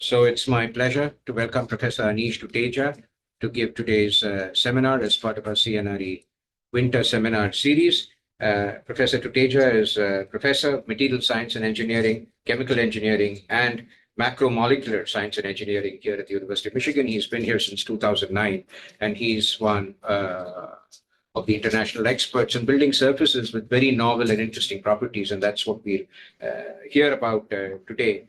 So it's my pleasure to welcome Professor Anish Tuteja to give today's seminar as part of our CNRE Winter Seminar Series. Professor Tuteja is a professor of material science and engineering, chemical engineering, and macromolecular science and engineering here at the University of Michigan. He's been here since 2009, and he's one of the international experts in building surfaces with very novel and interesting properties, and that's what we'll hear about today.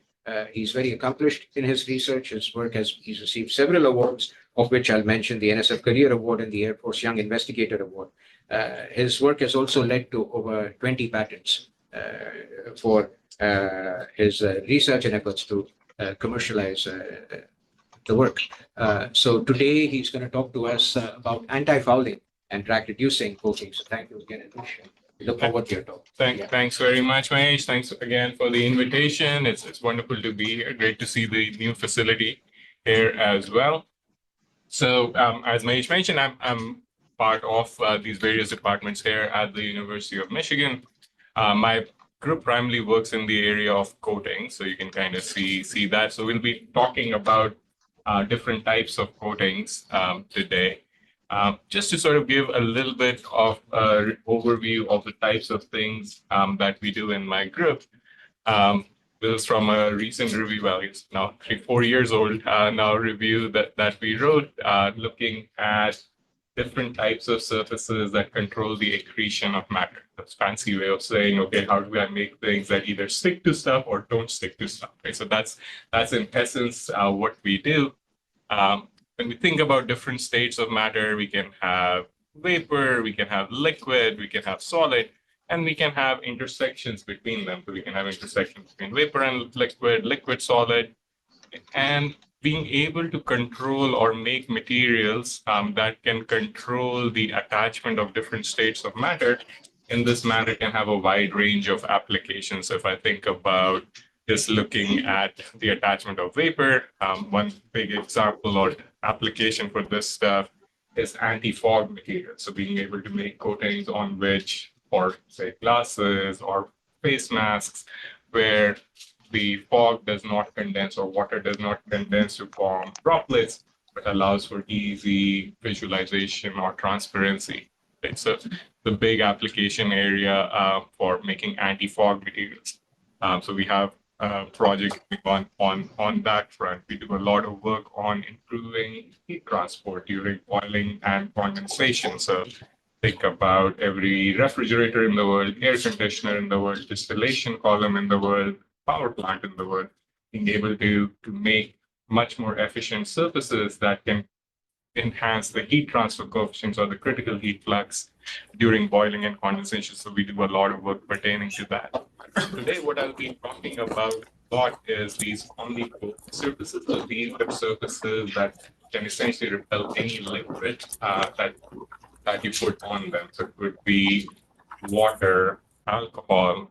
He's very accomplished in his research. He's received several awards, of which I'll mention the NSF Career Award and the Air Force Young Investigator Award. His work has also led to over 20 patents for his research and efforts to commercialize the work. So today he's going to talk to us about anti-fouling and drag reducing coatings. So thank you again, Anish. Look forward to your talk. Thanks very much, Mahesh. Thanks again for the invitation. It's wonderful to be here. Great to see the new facility here as well. So as Mahesh mentioned, I'm part of these various departments here at the University of Michigan. My group primarily works in the area of coating, so you can kind of see that. So we'll be talking about different types of coatings today. Just to sort of give a little bit of an overview of the types of things that we do in my group. This is from a recent review, well, it's now 3-4 years old now, review that we wrote looking at different types of surfaces that control the accretion of matter. That's a fancy way of saying, okay, how do I make things that either stick to stuff or don't stick to stuff, right? So that's in essence what we do. When we think about different states of matter, we can have vapor, we can have liquid, we can have solid, and we can have intersections between them. So we can have intersections between vapor and liquid, solid, and being able to control or make materials that can control the attachment of different states of matter in this matter can have a wide range of applications. So if I think about just looking at the attachment of vapor, one big example or application for this stuff is anti-fog material. So being able to make coatings on which, or say glasses or face masks, where the fog does not condense or water does not condense to form droplets, but allows for easy visualization or transparency. Right? So the big application area for making anti-fog materials. So we have project on that front. We do a lot of work on improving heat transport during boiling and condensation. So think about every refrigerator in the world, air conditioner in the world, distillation column in the world, power plant in the world, being able to make much more efficient surfaces that can enhance the heat transfer coefficients or the critical heat flux during boiling and condensation. So we do a lot of work pertaining to that. Today, what I'll be talking about a lot is these omnipotent surfaces, or these are surfaces that can essentially repel any liquid that you put on them. So it could be water, alcohol,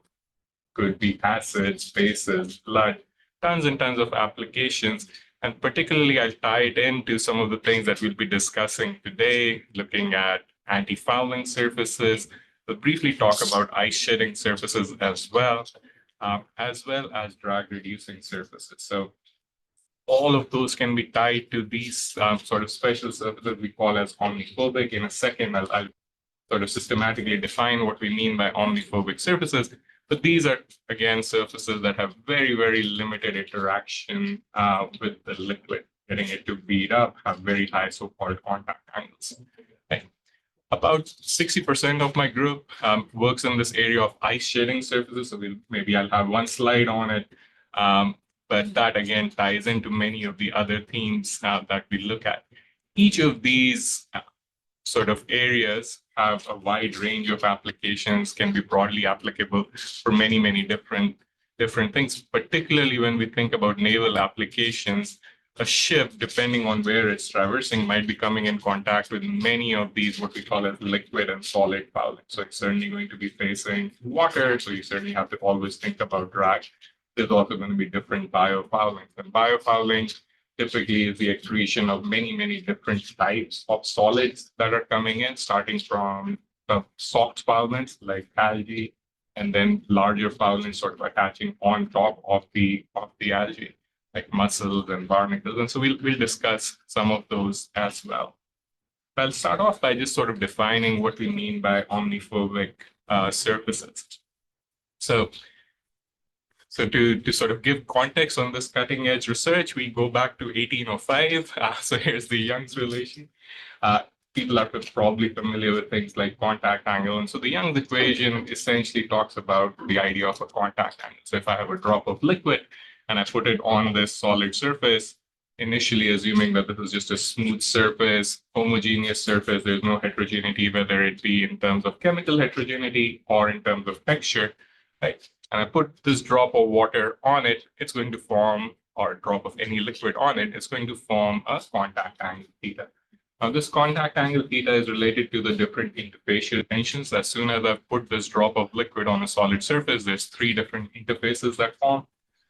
could be acids, bases, blood, tons and tons of applications. And particularly, I'll tie it into some of the things that we'll be discussing today, looking at anti-fouling surfaces. We'll briefly talk about ice shedding surfaces as well as drag-reducing surfaces. So all of those can be tied to these sort of special surfaces we call as omniphobic. In a second, I'll sort of systematically define what we mean by omniphobic surfaces. But these are, again, surfaces that have very, very limited interaction with the liquid, getting it to bead up, have very high so-called contact angles. Okay. About 60% of my group works in this area of ice shedding surfaces. So maybe I'll have one slide on it. But that, again, ties into many of the other themes that we look at. Each of these sort of areas have a wide range of applications, can be broadly applicable for many, many different things, particularly when we think about naval applications. A ship, depending on where it's traversing, might be coming in contact with many of these, what we call as liquid and solid fouling. So it's certainly going to be facing water, so you certainly have to always think about drag. There's also going to be different biofouling. And biofouling typically is the accretion of many, many different types of solids that are coming in, starting from soft foulants like algae, and then larger foulants sort of attaching on top of the algae. like muscles and barnacles. And so we'll discuss some of those as well. I'll start off by just sort of defining what we mean by omniphobic surfaces. So to sort of give context on this cutting edge research, we go back to 1805. So here's the Young's relation. People are probably familiar with things like contact angle. And so the Young's equation essentially talks about the idea of a contact angle. So if I have a drop of liquid and I put it on this solid surface, initially assuming that this is just a smooth surface, homogeneous surface, there's no heterogeneity, whether it be in terms of chemical heterogeneity or in terms of texture, right? And I put this drop of water on it, it's going to form, or a drop of any liquid on it, it's going to form a contact angle theta. Now, this contact angle theta is related to the different interfacial tensions. As soon as I put this drop of liquid on a solid surface, there's three different interfaces that form.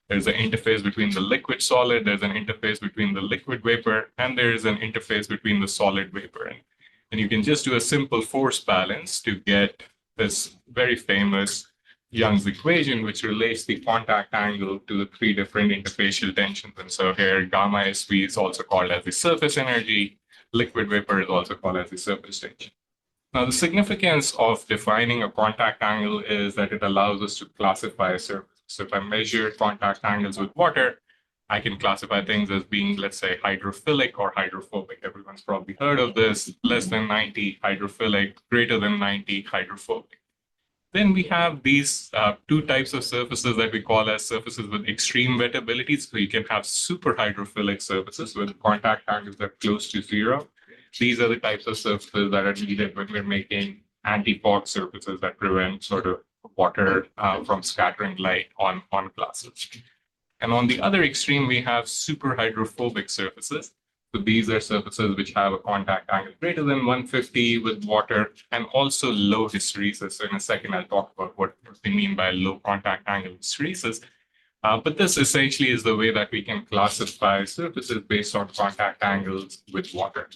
There's an interface between the liquid solid, there's an interface between the liquid vapor, and there is an interface between the solid vapor. And you can just do a simple force balance to get this very famous Young's equation, which relates the contact angle to the three different interfacial tensions. And so here, gamma SV is also called as the surface energy. Liquid vapor is also called as the surface tension. Now, the significance of defining a contact angle is that it allows us to classify a surface. So if I measure contact angles with water, I can classify things as being, let's say, hydrophilic or hydrophobic. Everyone's probably heard of this. Less than 90 hydrophilic, greater than 90 hydrophobic. Then we have these two types of surfaces that we call as surfaces with extreme wettability. So you can have super hydrophilic surfaces with contact angles that are close to zero. These are the types of surfaces that are needed when we're making anti-fog surfaces that prevent sort of water from scattering light on glasses. And on the other extreme, we have super hydrophobic surfaces. So these are surfaces which have a contact angle greater than 150 with water and also low hysteresis. So in a second, I'll talk about what we mean by low contact angle hysteresis. But this essentially is the way that we can classify surfaces based on contact angles with water.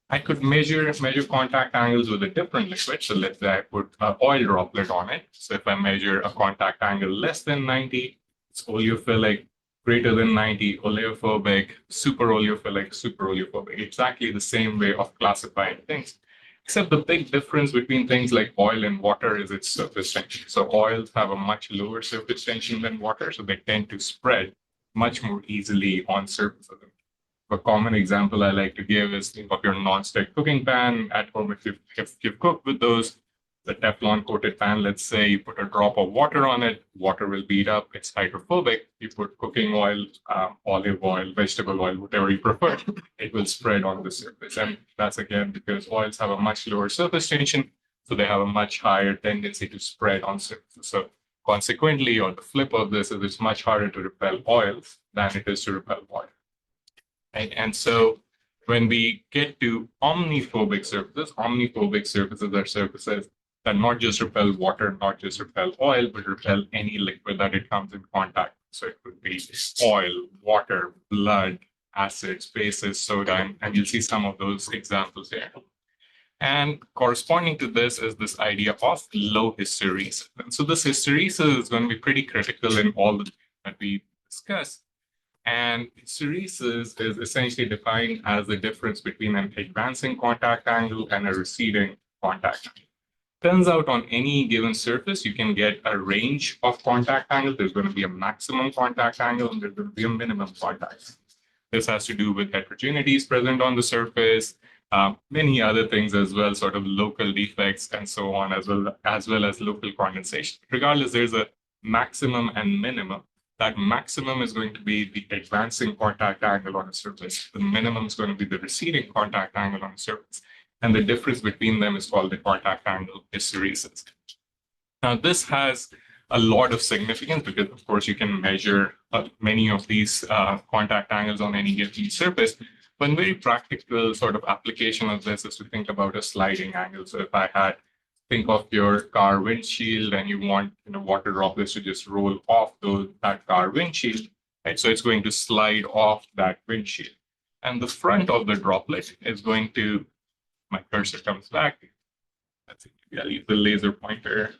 I could measure contact angles with a different liquid. So let's say I put an oil droplet on it. So if I measure a contact angle less than 90, it's oleophilic, greater than 90, oleophobic, super oleophobic. Exactly the same way of classifying things. Except the big difference between things like oil and water is its surface tension. So oils have a much lower surface tension than water, so they tend to spread much more easily on surfaces. A common example I like to give is think of your non-stick cooking pan at home. If you've cooked with those, the Teflon coated pan, let's say you put a drop of water on it, water will bead up, it's hydrophobic. You put cooking oil, olive oil, vegetable oil, whatever you prefer, it will spread on the surface. And that's again because oils have a much lower surface tension, so they have a much higher tendency to spread on surfaces. So consequently, or the flip of this is it's much harder to repel oils than it is to repel water. Right? And so when we get to omniphobic surfaces are surfaces that not just repel water, not just repel oil, but repel any liquid that it comes in contact. So it could be oil, water, blood, acids, bases, soda, and you'll see some of those examples here. And corresponding to this is this idea of low hysteresis. And so this hysteresis is going to be pretty critical in all that we discuss. And hysteresis is essentially defined as the difference between an advancing contact angle and a receding contact angle. Turns out on any given surface, you can get a range of contact angles. There's going to be a maximum contact angle and there's going to be a minimum contact angle. This has to do with heterogeneities present on the surface, many other things as well, sort of local defects and so on, as well as local condensation. Regardless, there's a maximum and minimum. That maximum is going to be the advancing contact angle on a surface. The minimum is going to be the receding contact angle on a surface. And the difference between them is called the contact angle hysteresis. Now, this has a lot of significance because, of course, you can measure many of these contact angles on any given surface. One very practical sort of application of this is to think about a sliding angle. So if think of your car windshield and you want water droplets to just roll off that car windshield, right? So it's going to slide off that windshield. And the front of the droplet is going to, my cursor comes back. Let's see, maybe I'll use the laser pointer.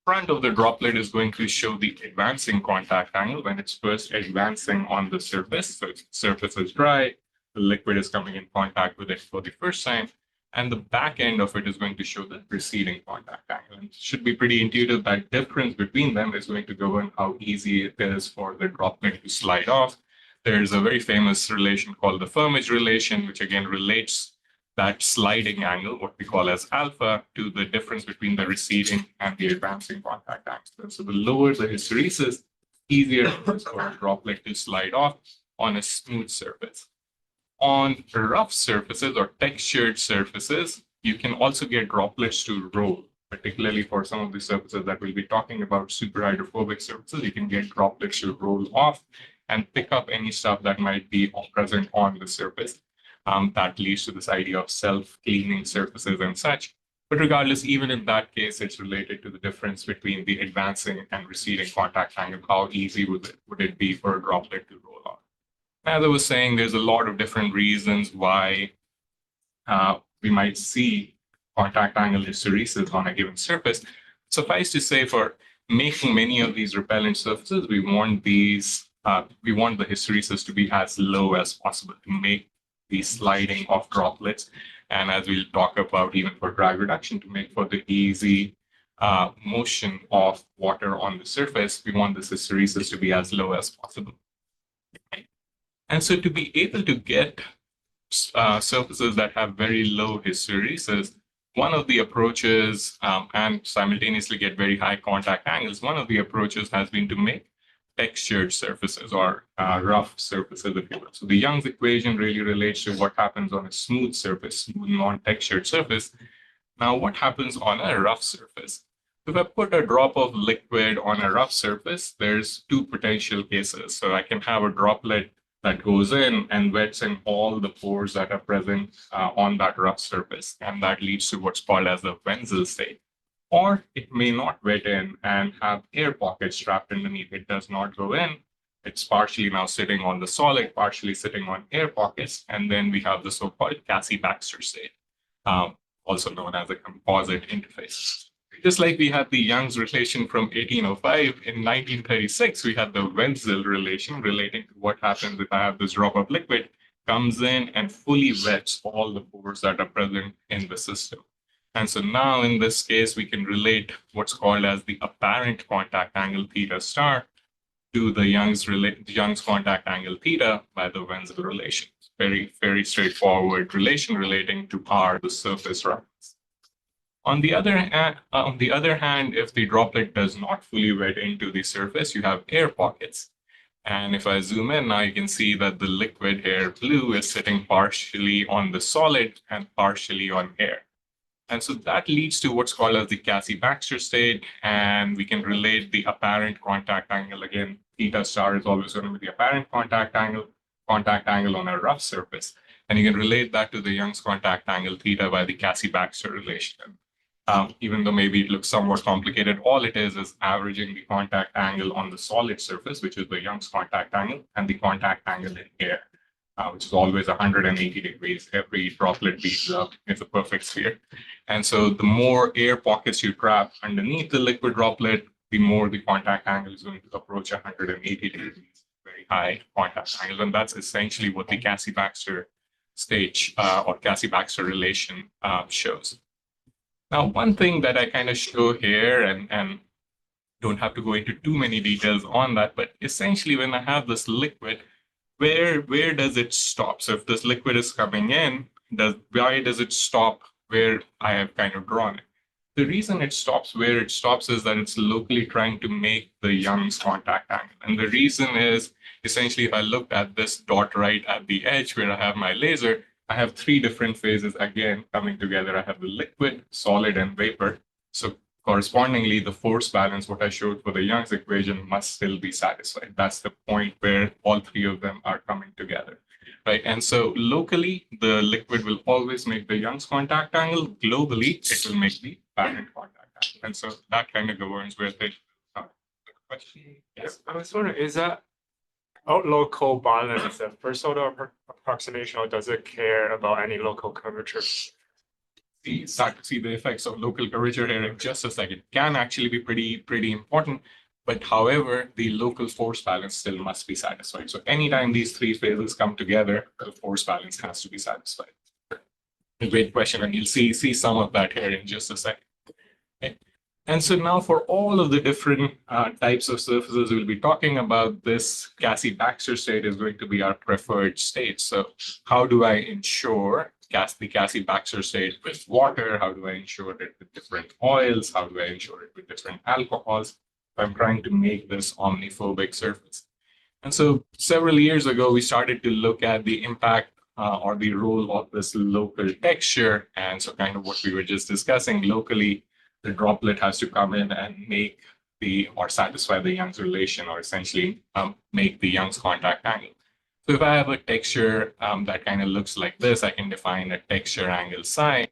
front of the droplet is going to show the advancing contact angle when it's first advancing on the surface. So the surface is dry, the liquid is coming in contact with it for the first time, and the back end of it is going to show the receding contact angle. And it should be pretty intuitive. That difference between them is going to govern how easy it is for the droplet to slide off. There's a very famous relation called the Firmage relation, which again relates that sliding angle, what we call as alpha, to the difference between the receding and the advancing contact angle. So the lower the hysteresis, easier it is for a droplet to slide off on a smooth surface. On rough surfaces or textured surfaces, you can also get droplets to roll, particularly for some of the surfaces that we'll be talking about, super hydrophobic surfaces. You can get droplets to roll off and pick up any stuff that might be present on the surface. That leads to this idea of self-cleaning surfaces and such. But regardless, even in that case, it's related to the difference between the advancing and receding contact angle. How easy would it be for a droplet to roll off? As I was saying, there's a lot of different reasons why we might see contact angle hysteresis on a given surface. Suffice to say, for making many of these repellent surfaces, we want the hysteresis to be as low as possible to make the sliding of droplets. And as we'll talk about, even for drag reduction, to make for the easy motion of water on the surface, we want this hysteresis to be as low as possible. And so to be able to get surfaces that have very low hysteresis, one of the approaches, and simultaneously get very high contact angles, one of the approaches has been to make textured surfaces or rough surfaces, if you will. So the Young's equation really relates to what happens on a smooth surface, smooth non-textured surface. Now, what happens on a rough surface? If I put a drop of liquid on a rough surface, there's two potential cases. So I can have a droplet that goes in and wets in all the pores that are present on that rough surface. And that leads to what's called as the Wenzel state. Or it may not wet in and have air pockets trapped underneath. It does not go in. It's partially now sitting on the solid, partially sitting on air pockets. And then we have the so-called Cassie-Baxter state, also known as a composite interface. Just like we had the Young's relation from 1805, in 1936, we had the Wenzel relation relating to what happens if I have this drop of liquid comes in and fully wets all the pores that are present in the system. And so now in this case, we can relate what's called as the apparent contact angle theta star to the Young's contact angle theta by the Wenzel relation. It's very, very straightforward relation relating to the surface roughness. On the other hand, if the droplet does not fully wet into the surface, you have air pockets. And if I zoom in now, you can see that the liquid here, blue, is sitting partially on the solid and partially on air. And so that leads to what's called as the Cassie-Baxter state, and we can relate the apparent contact angle. Again, theta star is always going to be the apparent contact angle on a rough surface. And you can relate that to the Young's contact angle theta by the Cassie-Baxter relation. Even though maybe it looks somewhat complicated, all it is averaging the contact angle on the solid surface, which is the Young's contact angle, and the contact angle in air, which is always 180 degrees. Every droplet beats up. It's a perfect sphere. And so the more air pockets you trap underneath the liquid droplet, the more the contact angle is going to approach 180 degrees, very high contact angle. And that's essentially what the Cassie-Baxter stage or Cassie-Baxter relation shows. Now, one thing that I kind of show here, and don't have to go into too many details on that, but essentially when I have this liquid, where does it stop? So if this liquid is coming in, why does it stop where I have kind of drawn it? The reason it stops where it stops is that it's locally trying to make the Young's contact angle. And the reason is essentially if I looked at this dot right at the edge where I have my laser, I have three different phases again coming together. I have the liquid, solid, and vapor. So correspondingly, the force balance, what I showed for the Young's equation, must still be satisfied. That's the point where all three of them are coming together, right? And so locally, the liquid will always make the Young's contact angle. Globally, it will make the apparent contact angle. And so that kind of governs where they are. Question? Yes. I was wondering, is that local balance the first order approximation, or does it care about any local curvature? start to see the effects of local curvature here in just a second. Can actually be pretty important. But however, the local force balance still must be satisfied. So anytime these three phases come together, the force balance has to be satisfied. A great question, and you'll see some of that here in just a second. Okay. And so now for all of the different types of surfaces we'll be talking about, this Cassie-Baxter state is going to be our preferred state. So how do I ensure the Cassie-Baxter state with water? How do I ensure it with different oils? How do I ensure it with different alcohols? I'm trying to make this omniphobic surface. And so several years ago, we started to look at the impact or the role of this local texture. And so kind of what we were just discussing, locally, the droplet has to come in and make or satisfy the Young's relation, or essentially make the Young's contact angle. So if I have a texture that kind of looks like this, I can define a texture angle psi.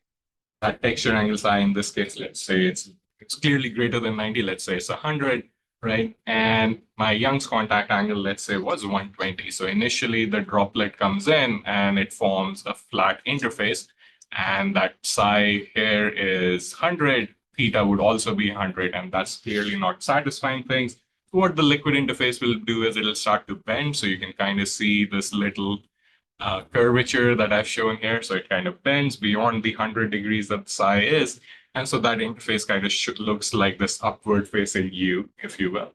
That texture angle psi in this case, let's say it's clearly greater than 90, let's say it's 100, right? And my Young's contact angle, let's say, was 120. So initially the droplet comes in and it forms a flat interface, and that psi here is 100, theta would also be 100, and that's clearly not satisfying things. What the liquid interface will do is it'll start to bend. So you can kind of see this little curvature that I've shown here. So it kind of bends beyond the 100 degrees that psi is. And so that interface kind of looks like this upward facing U, if you will.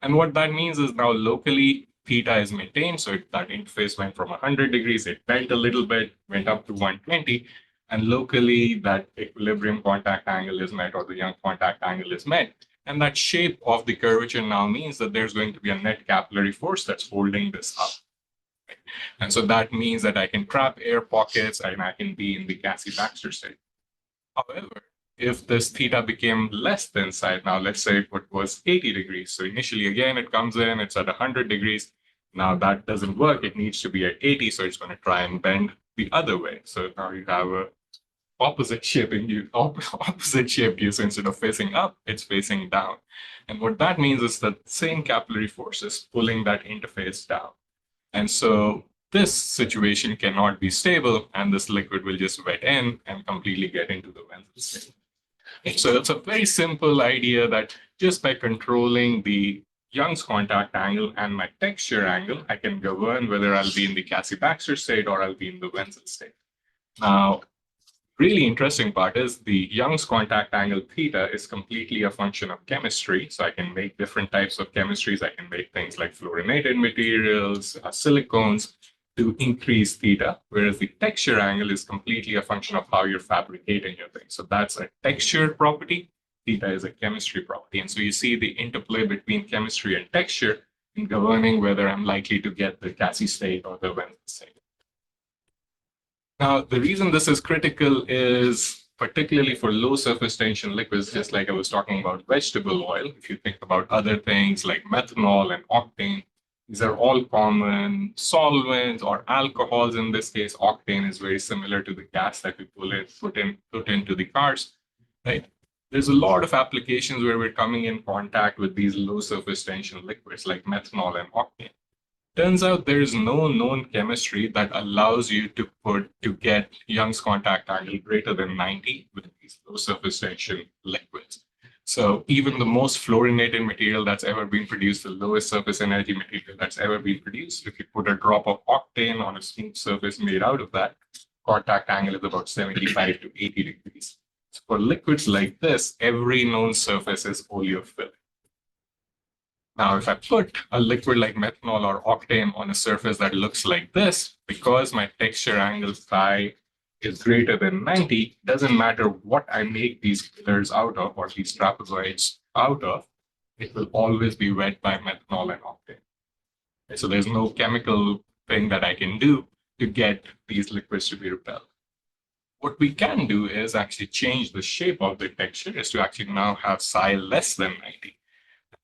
And what that means is now locally theta is maintained. So that interface went from 100 degrees, it bent a little bit, went up to 120. And locally that equilibrium contact angle is met, or the Young contact angle is met. And that shape of the curvature now means that there's going to be a net capillary force that's holding this up. And so that means that I can trap air pockets and I can be in the Cassie-Baxter state. However, if this theta became less than psi, now let's say it was 80 degrees. So initially, again, it comes in, it's at 100 degrees. Now that doesn't work. It needs to be at 80. So it's going to try and bend the other way. So now you have a opposite shaped U. So instead of facing up, it's facing down. And what that means is that the same capillary force is pulling that interface down. And so this situation cannot be stable, and this liquid will just wet in and completely get into the Wenzel state. So it's a very simple idea that just by controlling the Young's contact angle and my texture angle, I can govern whether I'll be in the Cassie-Baxter state or I'll be in the Wenzel state. Now, really interesting part is the Young's contact angle theta is completely a function of chemistry. So I can make different types of chemistries. I can make things like fluorinated materials, silicones to increase theta, whereas the texture angle is completely a function of how you're fabricating your thing. So that's a texture property. Theta is a chemistry property. And so you see the interplay between chemistry and texture in governing whether I'm likely to get the Cassie state or the Wenzel state. Now, the reason this is critical is particularly for low surface tension liquids, just like I was talking about vegetable oil. If you think about other things like methanol and octane, these are all common solvents or alcohols. In this case, octane is very similar to the gas that we put into the cars, right? There's a lot of applications where we're coming in contact with these low surface tension liquids like methanol and octane. Turns out there is no known chemistry that allows you to get Young's contact angle greater than 90 with these low surface tension liquids. So even the most fluorinated material that's ever been produced, the lowest surface energy material that's ever been produced, if you put a drop of octane on a smooth surface made out of that, contact angle is about 75 to 80 degrees. So for liquids like this, every known surface is oleophilic. Now, if I put a liquid like methanol or octane on a surface that looks like this, because my texture angle psi is greater than 90, doesn't matter what I make these pillars out of or these trapezoids out of, it will always be wet by methanol and octane. Okay, so there's no chemical thing that I can do to get these liquids to be repelled. What we can do is actually change the shape of the texture, is to actually now have psi less than 90.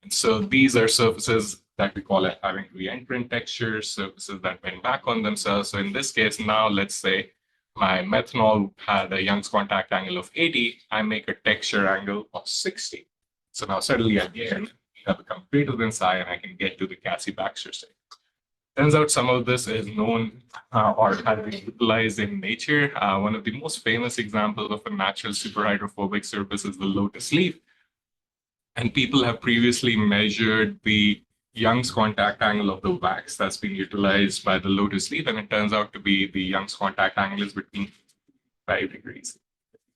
And so these are surfaces that we call it having reentrant textures, surfaces that bend back on themselves. So in this case, now let's say my methanol had a Young's contact angle of 80, I make a texture angle of 60. So now suddenly again, I become greater than psi and I can get to the Cassie-Baxter state. Turns out some of this is known or has been utilized in nature. One of the most famous examples of a natural superhydrophobic surface is the lotus leaf. And people have previously measured the Young's contact angle of the wax that's been utilized by the lotus leaf, and it turns out to be the Young's contact angle is between 5 degrees.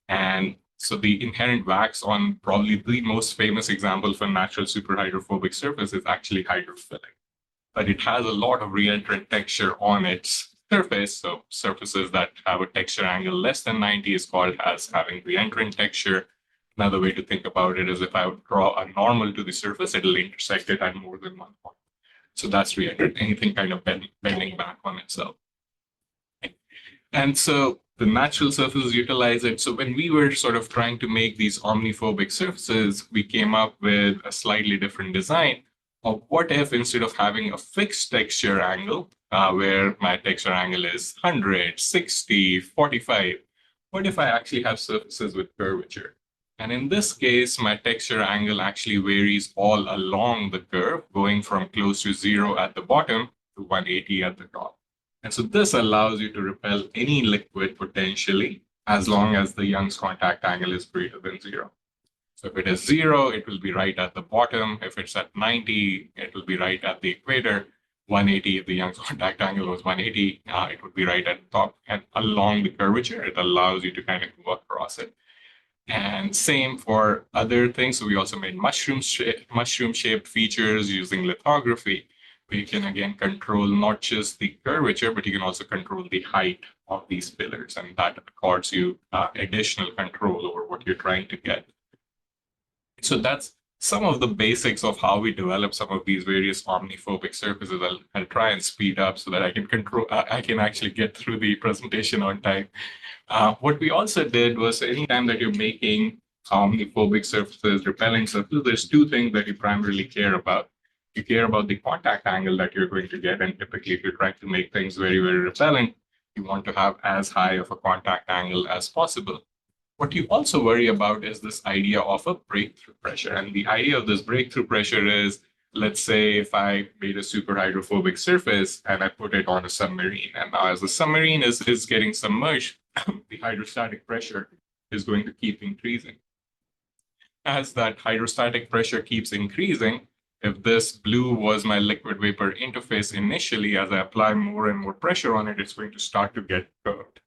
And so the inherent wax on probably the most famous example for natural superhydrophobic surface is actually hydrophilic. But it has a lot of reentrant texture on its surface. So surfaces that have a texture angle less than 90 is called as having reentrant texture. Another way to think about it is if I would draw a normal to the surface, it'll intersect it at more than one point. So that's reentrant, anything kind of bending back on itself. And so the natural surfaces utilize it. So when we were sort of trying to make these omniphobic surfaces, we came up with a slightly different design of what if instead of having a fixed texture angle, where my texture angle is 100, 60, 45, what if I actually have surfaces with curvature? And in this case, my texture angle actually varies all along the curve, going from close to 0 at the bottom to 180 at the top. And so this allows you to repel any liquid potentially, as long as the Young's contact angle is greater than 0. So if it is 0, it will be right at the bottom. If it's at 90, it will be right at the equator. 180, if the Young's contact angle was 180, it would be right at the top. And along the curvature, it allows you to kind of go across it. And same for other things. So we also made mushroom-shaped features using lithography, where you can again control not just the curvature, but you can also control the height of these pillars. And that accords you additional control over what you're trying to get. So that's some of the basics of how we develop some of these various omniphobic surfaces. I'll try and speed up so that I can actually get through the presentation on time. What we also did was anytime that you're making omniphobic surfaces, repelling surfaces, there's two things that you primarily care about. You care about the contact angle that you're going to get. And typically, if you're trying to make things very, very repellent, you want to have as high of a contact angle as possible. What you also worry about is this idea of a breakthrough pressure. And the idea of this breakthrough pressure is, let's say if I made a super hydrophobic surface and I put it on a submarine, and now as the submarine is getting submerged, the hydrostatic pressure is going to keep increasing. As that hydrostatic pressure keeps increasing, if this blue was my liquid vapor interface initially, as I apply more and more pressure on it, it's going to start to get curved,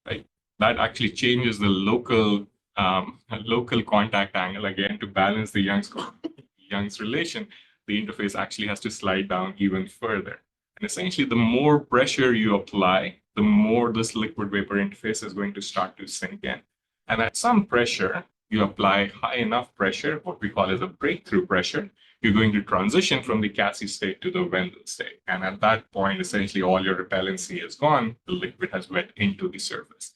right? That actually changes the local contact angle. Again, to balance the Young's relation, the interface actually has to slide down even further. And essentially, the more pressure you apply, the more this liquid vapor interface is going to start to sink in. And at some pressure, you apply high enough pressure, what we call as a breakthrough pressure, you're going to transition from the gaseous state to the Wendell state. And at that point, essentially all your repellency is gone, the liquid has wet into the surface.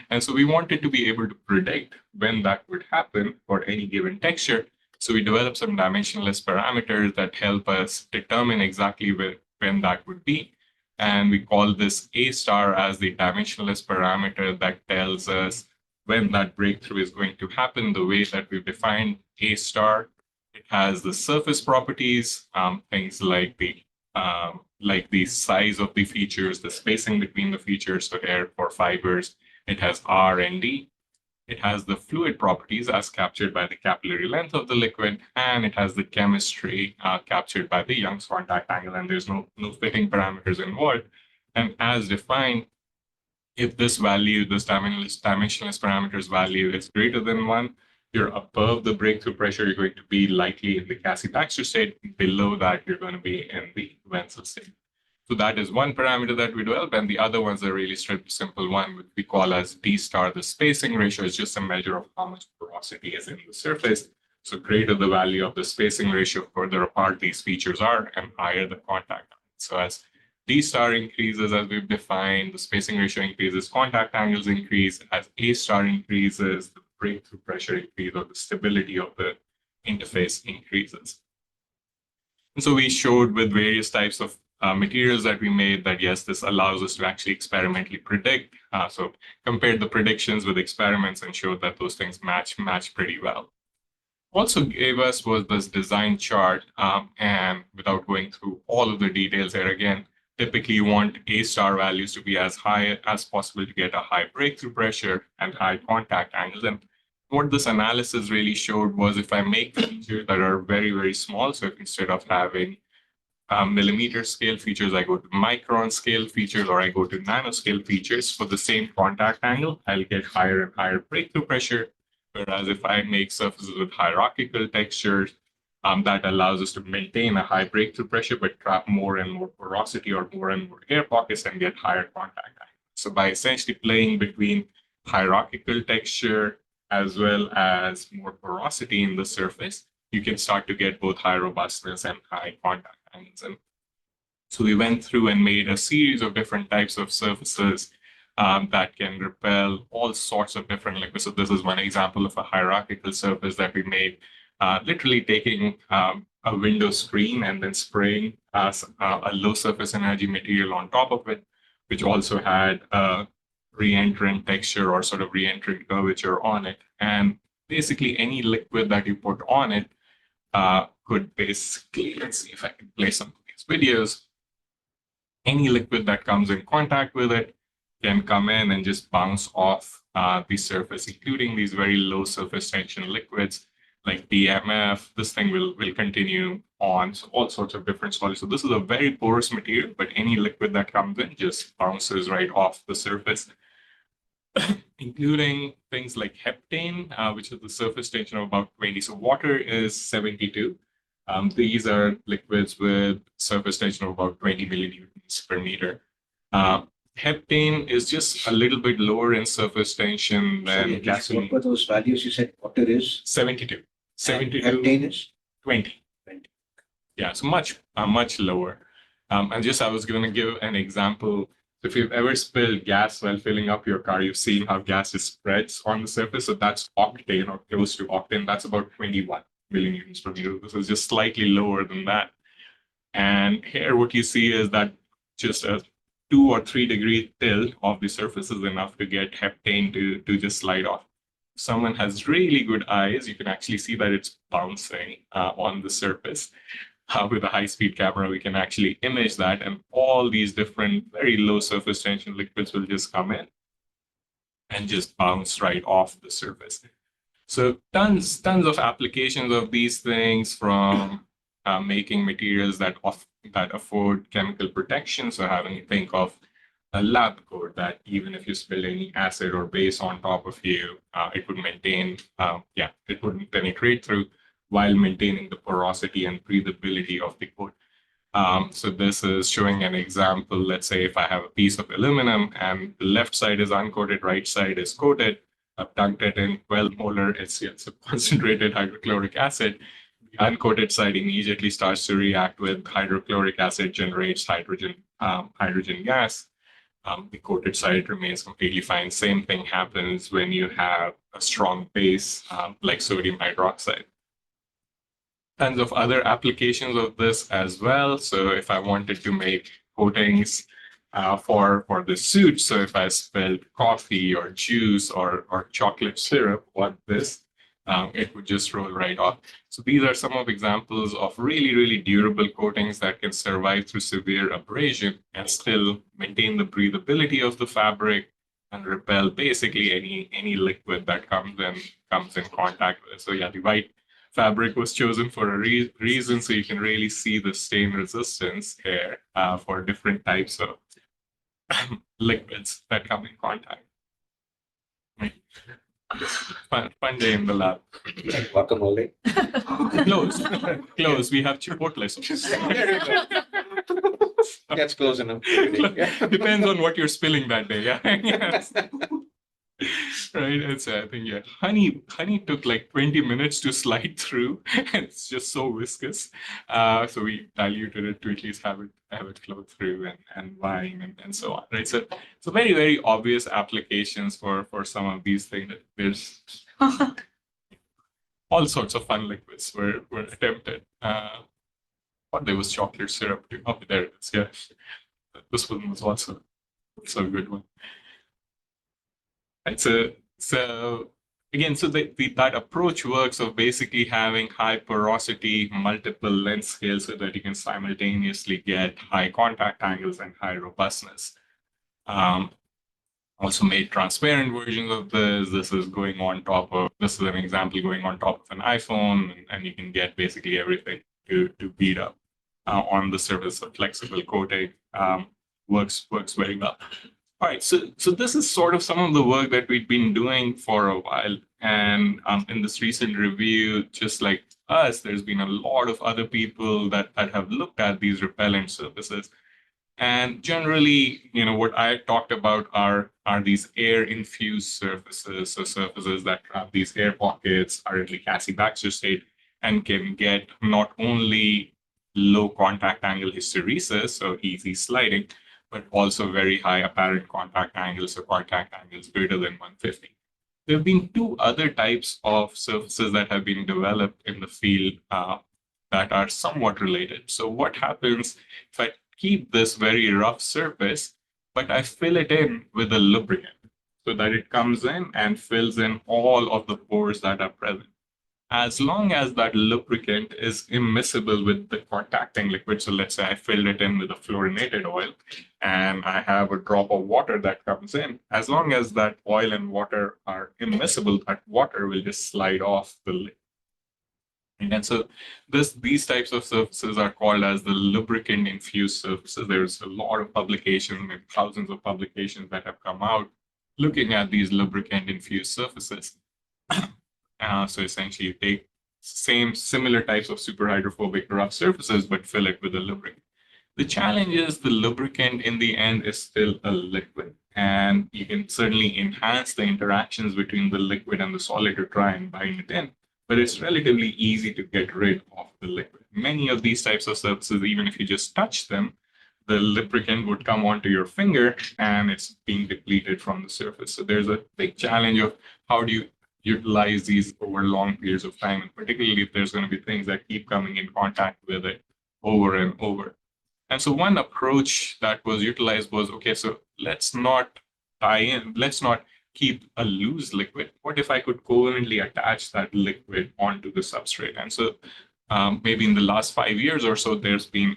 And so we wanted to be able to predict when that would happen for any given texture. So we developed some dimensionless parameters that help us determine exactly when that would be. And we call this A star as the dimensionless parameter that tells us when that breakthrough is going to happen. The way that we've defined A star, it has the surface properties, things like the size of the features, the spacing between the features, so here for fibers, it has R and D. It has the fluid properties as captured by the capillary length of the liquid, and it has the chemistry captured by the Young's contact angle, and there's no fitting parameters involved. And as defined, if this value, this dimensionless parameters value is greater than 1, you're above the breakthrough pressure, you're going to be likely in the Cassie-Baxter state. Below that, you're going to be in the Wenzel state. So that is one parameter that we develop, and the other one's a really simple one, which we call as D star. The spacing ratio is just a measure of how much porosity is in the surface. So greater the value of the spacing ratio, further apart these features are, and higher the contact. So as D star increases, as we've defined, the spacing ratio increases, contact angles increase. As A star increases, the breakthrough pressure increases, or the stability of the interface increases. And so we showed with various types of materials that we made that, yes, this allows us to actually experimentally predict. So compared the predictions with experiments and showed that those things match pretty well. Also gave us was this design chart, and without going through all of the details here again, typically you want A star values to be as high as possible to get a high breakthrough pressure and high contact angles. And what this analysis really showed was if I make features that are very, very small, so if instead of having millimeter scale features, I go to micron scale features, or I go to nanoscale features for the same contact angle, I'll get higher and higher breakthrough pressure. Whereas if I make surfaces with hierarchical textures, that allows us to maintain a high breakthrough pressure, but trap more and more porosity or more and more air pockets and get higher contact angles. So by essentially playing between hierarchical texture as well as more porosity in the surface, you can start to get both high robustness and high contact angles. And so we went through and made a series of different types of surfaces that can repel all sorts of different liquids. So this is one example of a hierarchical surface that we made, literally taking a window screen and then spraying a low surface energy material on top of it, which also had a re-entrant texture or sort of re-entrant curvature on it. And basically any liquid that you put on it could basically, let's see if I can play some of these videos. Any liquid that comes in contact with it can come in and just bounce off the surface, including these very low surface tension liquids like DMF. This thing will continue on, so all sorts of different solids. So this is a very porous material, but any liquid that comes in just bounces right off the surface, including things like heptane, which is the surface tension of about 20. So water is 72. These are liquids with surface tension of about 20 millinewtons per meter. Heptane is just a little bit lower in surface tension than gasoline. What were those values you said? Water is 72. 72. Heptane is 20. 20. Yeah, so much lower. And just I was going to give an example. If you've ever spilled gas while filling up your car, you've seen how gas just spreads on the surface. So that's octane or close to octane. That's about 21 millinewtons per meter. This is just slightly lower than that. And here what you see is that just a 2 or 3 degree tilt of the surface is enough to get heptane to just slide off. If someone has really good eyes, you can actually see that it's bouncing on the surface. With a high-speed camera, we can actually image that, and all these different very low surface tension liquids will just come in and just bounce right off the surface. So tons of applications of these things, from making materials that afford chemical protection. So having you think of a lab coat that even if you spill any acid or base on top of you, it would maintain, it wouldn't penetrate through, while maintaining the porosity and breathability of the coat. So this is showing an example. Let's say if I have a piece of aluminum and the left side is uncoated, right side is coated, I've dunked it in 12 molar HCl, concentrated hydrochloric acid. The uncoated side immediately starts to react with hydrochloric acid, generates hydrogen gas. The coated side remains completely fine. Same thing happens when you have a strong base like sodium hydroxide. Tons of other applications of this as well. So if I wanted to make coatings for the suit, so if I spilled coffee or juice or chocolate syrup on this, it would just roll right off. So these are some of examples of really, really durable coatings that can survive through severe abrasion and still maintain the breathability of the fabric and repel basically any liquid that comes in contact with it. So yeah, the white fabric was chosen for a reason, so you can really see the stain resistance here for different types of liquids that come in contact. Fun day in the lab. Guacamole. Close. We have Chipotle. That's close enough. Depends on what you're spilling that day. Yeah. Yes. Right. It's I think honey took like 20 minutes to slide through. It's just so viscous. So we diluted it to at least have it flow through and wine and so on. Right. So very, very obvious applications for some of these things. There's all sorts of fun liquids were attempted. But there was chocolate syrup too. Oh, there it is. Yeah. This one was also a good one. Right, so again, so that approach works of basically having high porosity, multiple length scales so that you can simultaneously get high contact angles and high robustness. Also made transparent versions of this. This is an example going on top of an iPhone, and you can get basically everything to beat up on the surface of flexible coating. Works very well. All right, so this is sort of some of the work that we've been doing for a while. And in this recent review, just like us, there's been a lot of other people that have looked at these repellent surfaces. And generally, what I talked about are these air-infused surfaces, so surfaces that have these air pockets, are in the Cassie-Baxter state, and can get not only low contact angle hysteresis, so easy sliding, but also very high apparent contact angles, so contact angles greater than 150. There have been two other types of surfaces that have been developed in the field that are somewhat related. So what happens if I keep this very rough surface, but I fill it in with a lubricant so that it comes in and fills in all of the pores that are present. As long as that lubricant is immiscible with the contacting liquid, so let's say I filled it in with a fluorinated oil and I have a drop of water that comes in, as long as that oil and water are immiscible, that water will just slide off the lid. And so these types of surfaces are called as the lubricant-infused surfaces. There's a lot of publications and thousands of publications that have come out looking at these lubricant-infused surfaces. So essentially, you take similar types of superhydrophobic rough surfaces, but fill it with a lubricant. The challenge is the lubricant in the end is still a liquid, and you can certainly enhance the interactions between the liquid and the solid to try and bind it in. But it's relatively easy to get rid of the liquid. Many of these types of surfaces, even if you just touch them, the lubricant would come onto your finger and it's being depleted from the surface. So there's a big challenge of how do you utilize these over long periods of time, and particularly if there's going to be things that keep coming in contact with it over and over. And so one approach that was utilized was, okay, so let's not keep a loose liquid. What if I could covalently attach that liquid onto the substrate? And so maybe in the last 5 years or so, there's been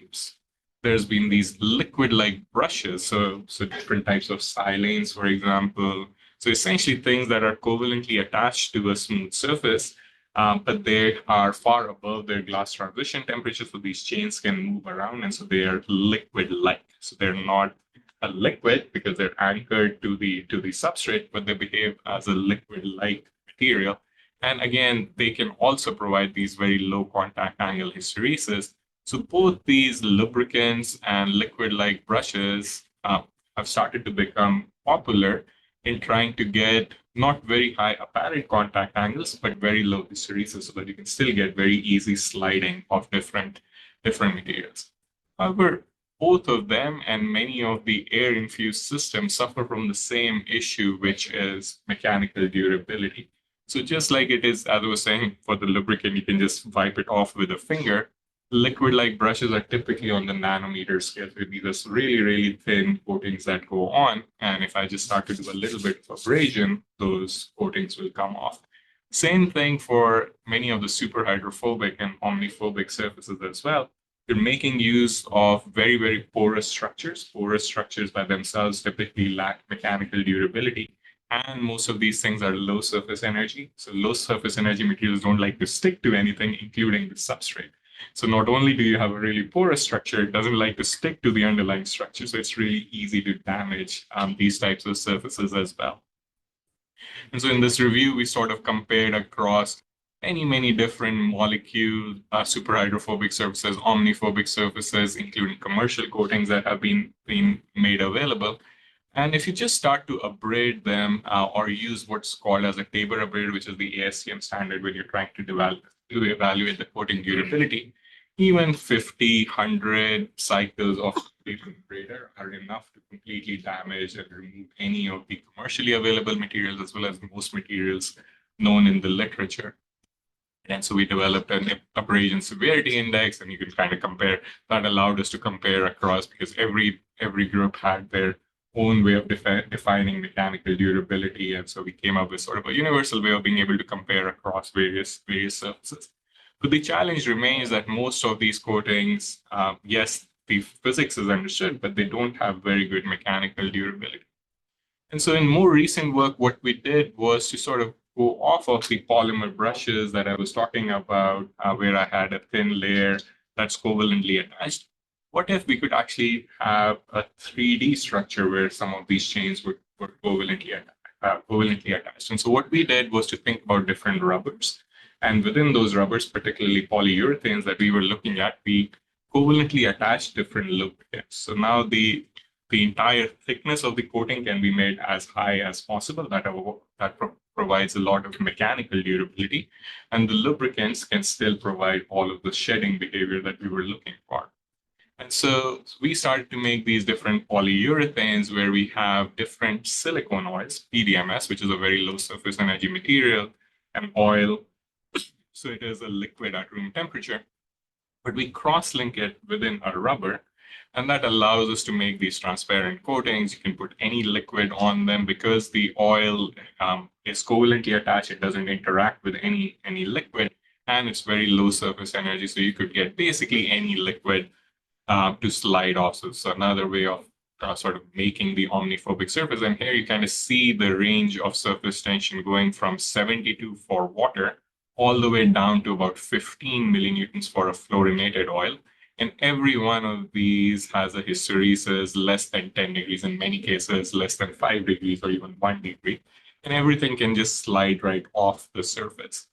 these liquid-like brushes. So different types of silanes, for example. So essentially things that are covalently attached to a smooth surface, but they are far above their glass transition temperature. So these chains can move around, and so they are liquid-like. So they're not a liquid because they're anchored to the substrate, but they behave as a liquid-like material. And again, they can also provide these very low contact angle hysteresis. So both these lubricants and liquid-like brushes have started to become popular in trying to get not very high apparent contact angles, but very low hysteresis, so that you can still get very easy sliding of different materials. However, both of them and many of the air-infused systems suffer from the same issue, which is mechanical durability. So just like it is, as I was saying, for the lubricant, you can just wipe it off with a finger. Liquid-like brushes are typically on the nanometer scale. So these are really, really thin coatings that go on. And if I just start to do a little bit of abrasion, those coatings will come off. Same thing for many of the superhydrophobic and omniphobic surfaces as well. You're making use of very, very porous structures. Porous structures by themselves typically lack mechanical durability. And most of these things are low surface energy. So low surface energy materials don't like to stick to anything, including the substrate. So not only do you have a really porous structure, it doesn't like to stick to the underlying structure. So it's really easy to damage these types of surfaces as well. And so in this review, we sort of compared across many different molecule superhydrophobic surfaces, omniphobic surfaces, including commercial coatings that have been made available. And if you just start to abrade them or use what's called as a Tabor abrade, which is the ASTM standard when you're trying to evaluate the coating durability, even 50, 100 cycles of Tabor abrader are enough to completely damage and remove any of the commercially available materials as well as most materials known in the literature. And so we developed an abrasion severity index, and you can kind of compare. That allowed us to compare across because every group had their own way of defining mechanical durability. And so we came up with sort of a universal way of being able to compare across various surfaces. But the challenge remains that most of these coatings, yes, the physics is understood, but they don't have very good mechanical durability. And so in more recent work, what we did was to sort of go off of the polymer brushes that I was talking about, where I had a thin layer that's covalently attached. What if we could actually have a 3D structure where some of these chains were covalently attached? And so what we did was to think about different rubbers. And within those rubbers, particularly polyurethanes that we were looking at, we covalently attached different lubricants. So now the entire thickness of the coating can be made as high as possible. That provides a lot of mechanical durability. And the lubricants can still provide all of the shedding behavior that we were looking for. And so we started to make these different polyurethanes where we have different silicone oils, PDMS, which is a very low surface energy material, and oil. So it is a liquid at room temperature. But we cross-link it within a rubber, and that allows us to make these transparent coatings. You can put any liquid on them because the oil is covalently attached. It doesn't interact with any liquid, and it's very low surface energy. So you could get basically any liquid to slide off. So it's another way of sort of making the omniphobic surface. And here you kind of see the range of surface tension going from 72 for water all the way down to about 15 millinewtons for a fluorinated oil. And every one of these has a hysteresis less than 10 degrees, in many cases less than 5 degrees or even 1 degree. And everything can just slide right off the surface.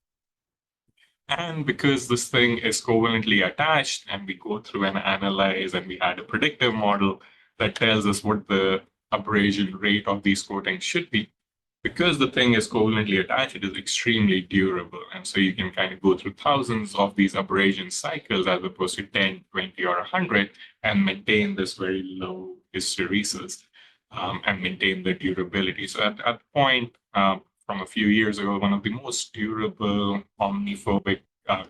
And because this thing is covalently attached, and we go through and analyze, and we had a predictive model that tells us what the abrasion rate of these coatings should be, because the thing is covalently attached, it is extremely durable. And so you can kind of go through thousands of these abrasion cycles as opposed to 10, 20, or 100 and maintain this very low hysteresis and maintain the durability. So at that point, from a few years ago, one of the most durable omniphobic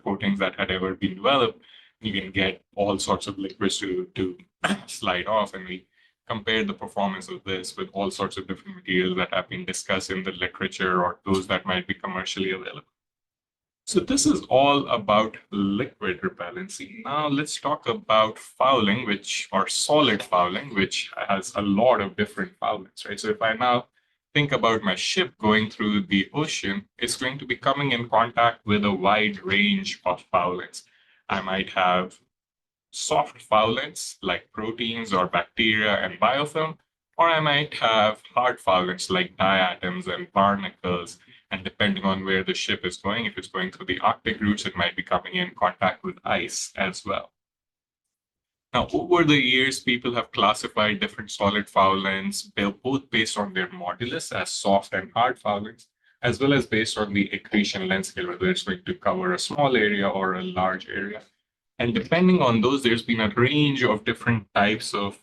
coatings that had ever been developed, you can get all sorts of liquids to slide off. And we compared the performance of this with all sorts of different materials that have been discussed in the literature or those that might be commercially available. So this is all about liquid repellency. Now let's talk about fouling, or solid fouling, which has a lot of different foulants, right? So if I now think about my ship going through the ocean, it's going to be coming in contact with a wide range of foulants. I might have soft foulants like proteins or bacteria and biofilm, or I might have hard foulants like diatoms and barnacles. And depending on where the ship is going, if it's going through the Arctic routes, it might be coming in contact with ice as well. Now, over the years, people have classified different solid foulants, both based on their modulus as soft and hard foulants, as well as based on the accretion length scale, whether it's going to cover a small area or a large area. And depending on those, there's been a range of different types of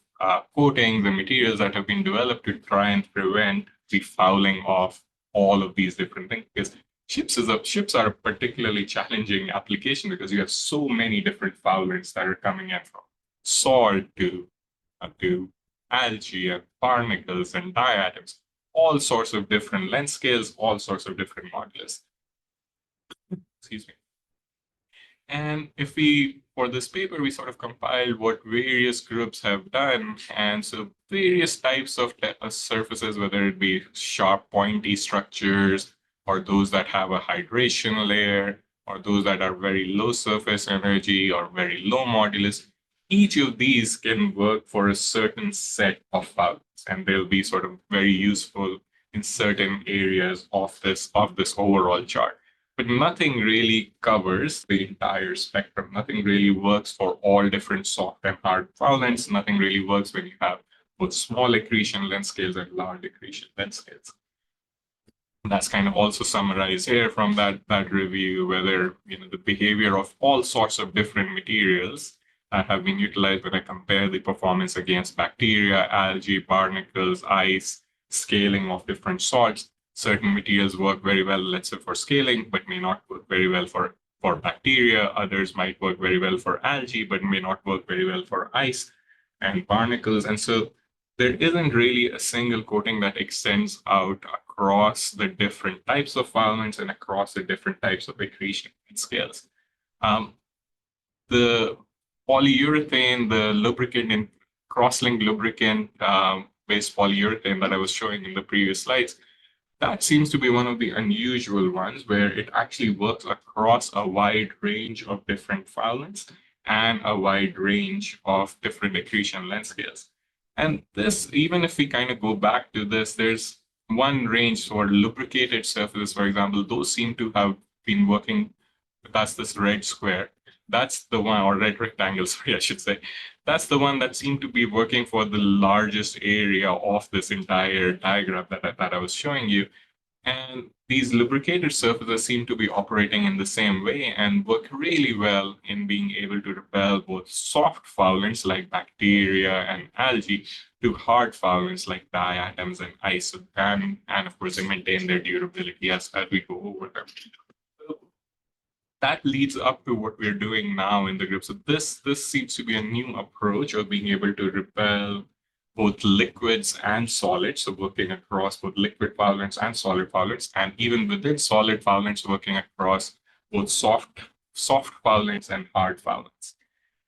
coatings and materials that have been developed to try and prevent the fouling of all of these different things. Because ships are a particularly challenging application because you have so many different foulants that are coming in from salt to algae and barnacles and diatoms, all sorts of different length scales, all sorts of different modulus. Excuse me. And for this paper, we sort of compiled what various groups have done. And so various types of surfaces, whether it be sharp, pointy structures, or those that have a hydration layer, or those that are very low surface energy or very low modulus, each of these can work for a certain set of foulants, and they'll be sort of very useful in certain areas of this overall chart. But nothing really covers the entire spectrum. Nothing really works for all different soft and hard foulants. Nothing really works when you have both small accretion length scales and large accretion length scales. And that's kind of also summarized here from that review, whether the behavior of all sorts of different materials that have been utilized when I compare the performance against bacteria, algae, barnacles, ice, scaling of different salts. Certain materials work very well, let's say, for scaling, but may not work very well for bacteria. Others might work very well for algae, but may not work very well for ice and barnacles. And so there isn't really a single coating that extends out across the different types of foulants and across the different types of accretion scales. The polyurethane, the lubricant and cross-linked lubricant based polyurethane that I was showing in the previous slides, that seems to be one of the unusual ones where it actually works across a wide range of different foulants and a wide range of different accretion length scales. And this, even if we kind of go back to this, there's one range for lubricated surfaces, for example, those seem to have been working. That's this red square. That's the one, or red rectangle, sorry, I should say. That's the one that seemed to be working for the largest area of this entire diagram that I was showing you. And these lubricated surfaces seem to be operating in the same way and work really well in being able to repel both soft foulants like bacteria and algae to hard foulants like diatoms and ice, and of course, they maintain their durability as we go over them. That leads up to what we're doing now in the group. So this seems to be a new approach of being able to repel both liquids and solids, so working across both liquid foulants and solid foulants, and even within solid foulants, working across both soft foulants and hard foulants.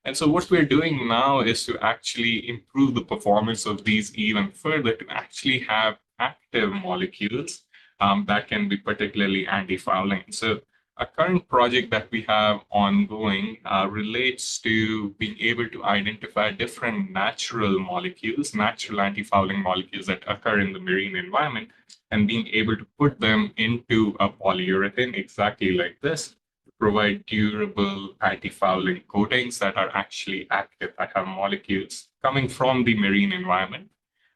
And so what we're doing now is to actually improve the performance of these even further to actually have active molecules that can be particularly anti-fouling. So a current project that we have ongoing relates to being able to identify different natural molecules, natural anti-fouling molecules that occur in the marine environment, and being able to put them into a polyurethane exactly like this to provide durable anti-fouling coatings that are actually active, that have molecules coming from the marine environment,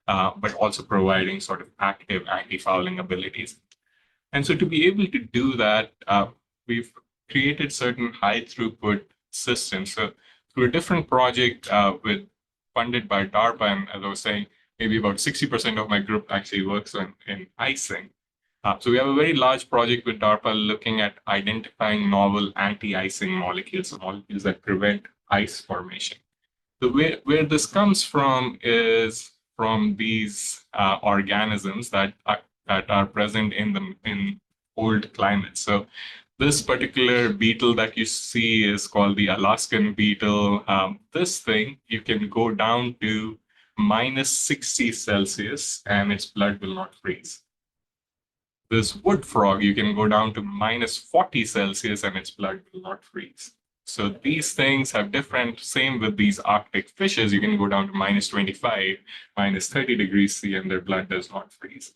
but also providing sort of active anti-fouling abilities. And so to be able to do that, we've created certain high throughput systems. So through a different project funded by DARPA, and as I was saying, maybe about 60% of my group actually works in icing. So we have a very large project with DARPA looking at identifying novel anti-icing molecules, so molecules that prevent ice formation. So where this comes from is from these organisms that are present in cold climates. So this particular beetle that you see is called the Alaskan beetle. This thing, you can go down to -60 Celsius and its blood will not freeze. This wood frog, you can go down to -40 Celsius and its blood will not freeze. So these things have different, same with these Arctic fishes, you can go down to -25, -30 degrees C and their blood does not freeze.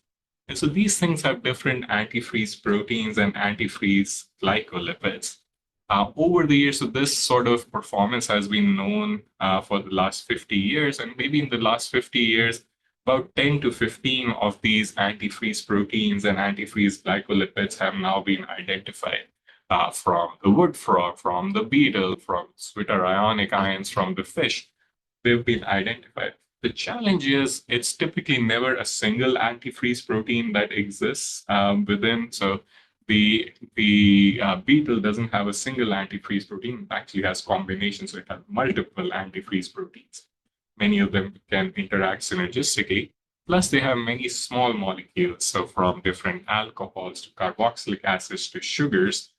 And so these things have different antifreeze proteins and antifreeze glycolipids. Over the years, so this sort of performance has been known for the last 50 years, and maybe in the last 50 years, about 10 to 15 of these antifreeze proteins and antifreeze glycolipids have now been identified from the wood frog, from the beetle, from zwitterionic ions, from the fish. They've been identified. The challenge is it's typically never a single antifreeze protein that exists within. So the beetle doesn't have a single antifreeze protein. It actually has combinations. So it has multiple antifreeze proteins. Many of them can interact synergistically. Plus, they have many small molecules. So from different alcohols to carboxylic acids to sugars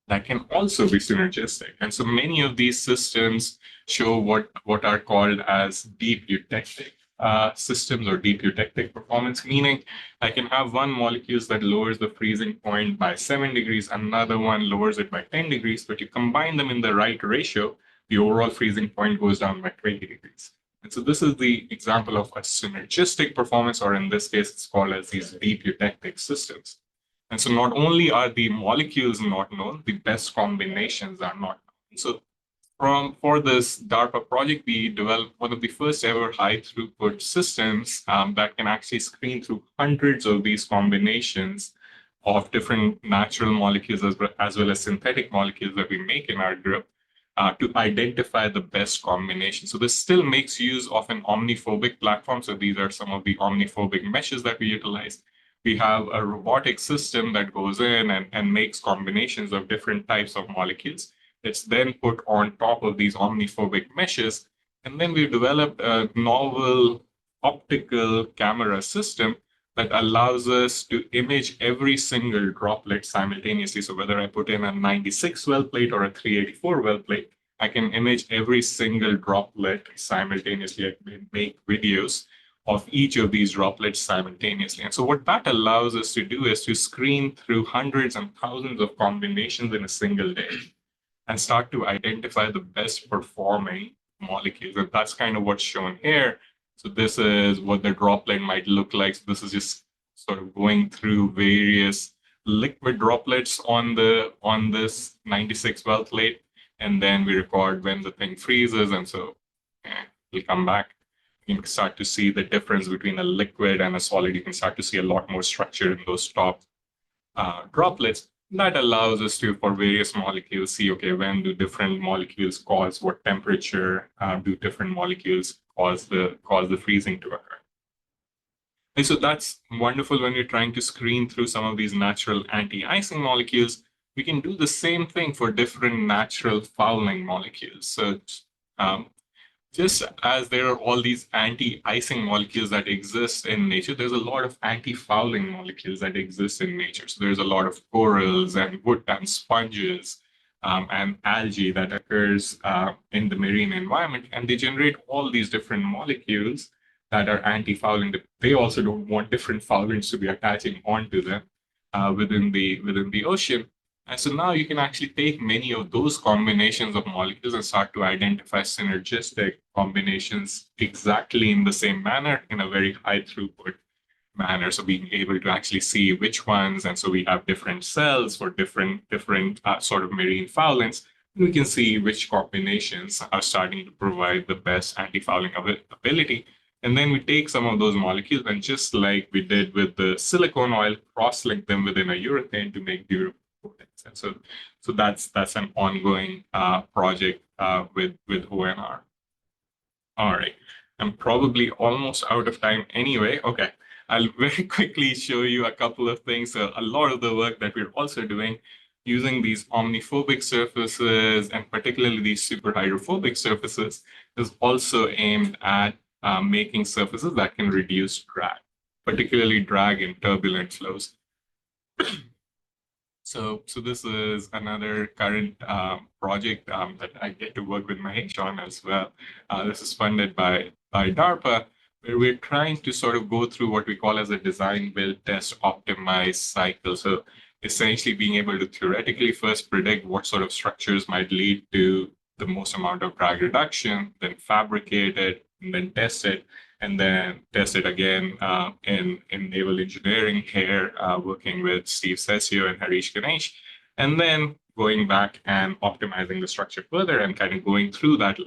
that can also be synergistic. And so many of these systems show what are called as deep eutectic systems or deep eutectic performance, meaning I can have one molecule that lowers the freezing point by 7 degrees, another one lowers it by 10 degrees, but you combine them in the right ratio, the overall freezing point goes down by 20 degrees. And so this is the example of a synergistic performance, or in this case, it's called as these deep eutectic systems. And so not only are the molecules not known, the best combinations are not known. So for this DARPA project, we developed one of the first ever high throughput systems that can actually screen through hundreds of these combinations of different natural molecules as well as synthetic molecules that we make in our group to identify the best combination. So this still makes use of an omniphobic platform. So these are some of the omniphobic meshes that we utilize. We have a robotic system that goes in and makes combinations of different types of molecules. It's then put on top of these omniphobic meshes. And then we've developed a novel optical camera system that allows us to image every single droplet simultaneously. So whether I put in a 96 well plate or a 384 well plate, I can image every single droplet simultaneously. I can make videos of each of these droplets simultaneously. And so what that allows us to do is to screen through hundreds and thousands of combinations in a single day and start to identify the best performing molecules. And that's kind of what's shown here. So this is what the droplet might look like. So this is just sort of going through various liquid droplets on this 96 well plate. And then we record when the thing freezes. And so we'll come back. You can start to see the difference between a liquid and a solid. You can start to see a lot more structure in those top droplets. That allows us to, for various molecules, see, okay, when do different molecules cause what temperature, do different molecules cause the freezing to occur. And so that's wonderful when you're trying to screen through some of these natural anti-icing molecules. We can do the same thing for different natural fouling molecules. So just as there are all these anti-icing molecules that exist in nature, there's a lot of anti-fouling molecules that exist in nature. So there's a lot of corals and wood and sponges and algae that occurs in the marine environment, and they generate all these different molecules that are anti-fouling. They also don't want different foulants to be attaching onto them within the ocean. And so now you can actually take many of those combinations of molecules and start to identify synergistic combinations exactly in the same manner, in a very high throughput manner. So being able to actually see which ones, and so we have different cells for different sort of marine foulants. We can see which combinations are starting to provide the best anti-fouling ability. And then we take some of those molecules and, just like we did with the silicone oil, cross-link them within a urethane to make durable coatings. And so that's an ongoing project with ONR. All right, I'm probably almost out of time anyway. Okay, I'll very quickly show you a couple of things. So a lot of the work that we're also doing using these omniphobic surfaces, and particularly these superhydrophobic surfaces, is also aimed at making surfaces that can reduce drag, particularly drag in turbulent flows. So this is another current project that I get to work with Mahesh on as well. This is funded by DARPA, where we're trying to sort of go through what we call as a design, build, test, optimize cycle. So essentially being able to theoretically first predict what sort of structures might lead to the most amount of drag reduction, then fabricate it, and then test it, and then test it again in naval engineering here, working with Steve Sessio and Harish Ganesh, and then going back and optimizing the structure further and kind of going through that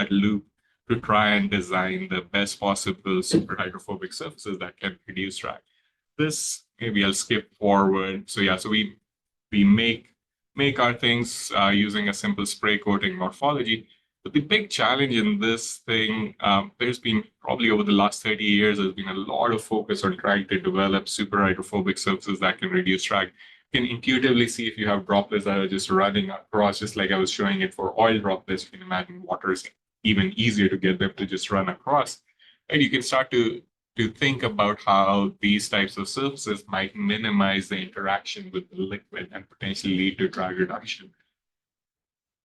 loop to try and design the best possible superhydrophobic surfaces that can reduce drag. This, maybe I'll skip forward. So yeah, so we make our things using a simple spray coating morphology. But the big challenge in this thing, there's been probably over the last 30 years, there's been a lot of focus on trying to develop superhydrophobic surfaces that can reduce drag. You can intuitively see if you have droplets that are just running across, just like I was showing it for oil droplets. You can imagine water is even easier to get them to just run across. And you can start to think about how these types of surfaces might minimize the interaction with the liquid and potentially lead to drag reduction.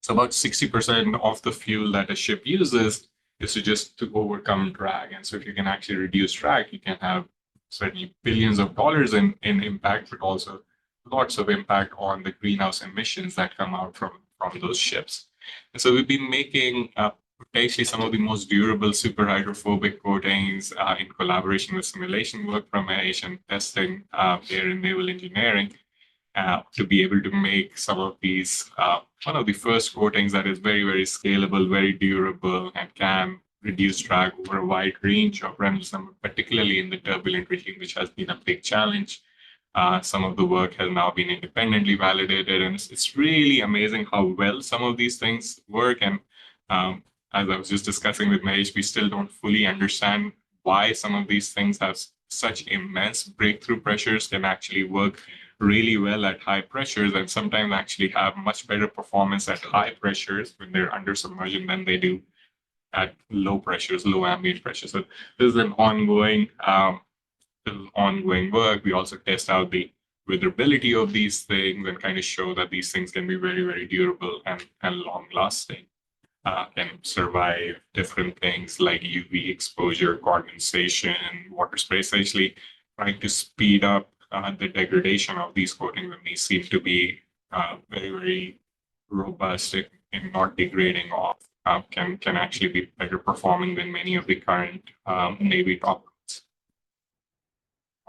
So about 60% of the fuel that a ship uses is to overcome drag. And so if you can actually reduce drag, you can have certainly billions of dollars in impact, but also lots of impact on the greenhouse emissions that come out from those ships. And so we've been making potentially some of the most durable superhydrophobic coatings in collaboration with simulation work from Mahesh and testing here in naval engineering. To be able to make some of these, one of the first coatings that is very, very scalable, very durable, and can reduce drag over a wide range of Reynolds number, particularly in the turbulent regime, which has been a big challenge. Some of the work has now been independently validated, and it's really amazing how well some of these things work. And as I was just discussing with Mahesh, we still don't fully understand why some of these things have such immense breakthrough pressures, can actually work really well at high pressures, and sometimes actually have much better performance at high pressures when they're under submersion than they do at low pressures, low ambient pressure. So this is an ongoing work. We also test out the weatherability of these things and kind of show that these things can be very, very durable and long lasting. Can survive different things like UV exposure, condensation, water spray, essentially trying to speed up the degradation of these coatings. And these seem to be very, very robust in not degrading off. Can actually be better performing than many of the current Navy top.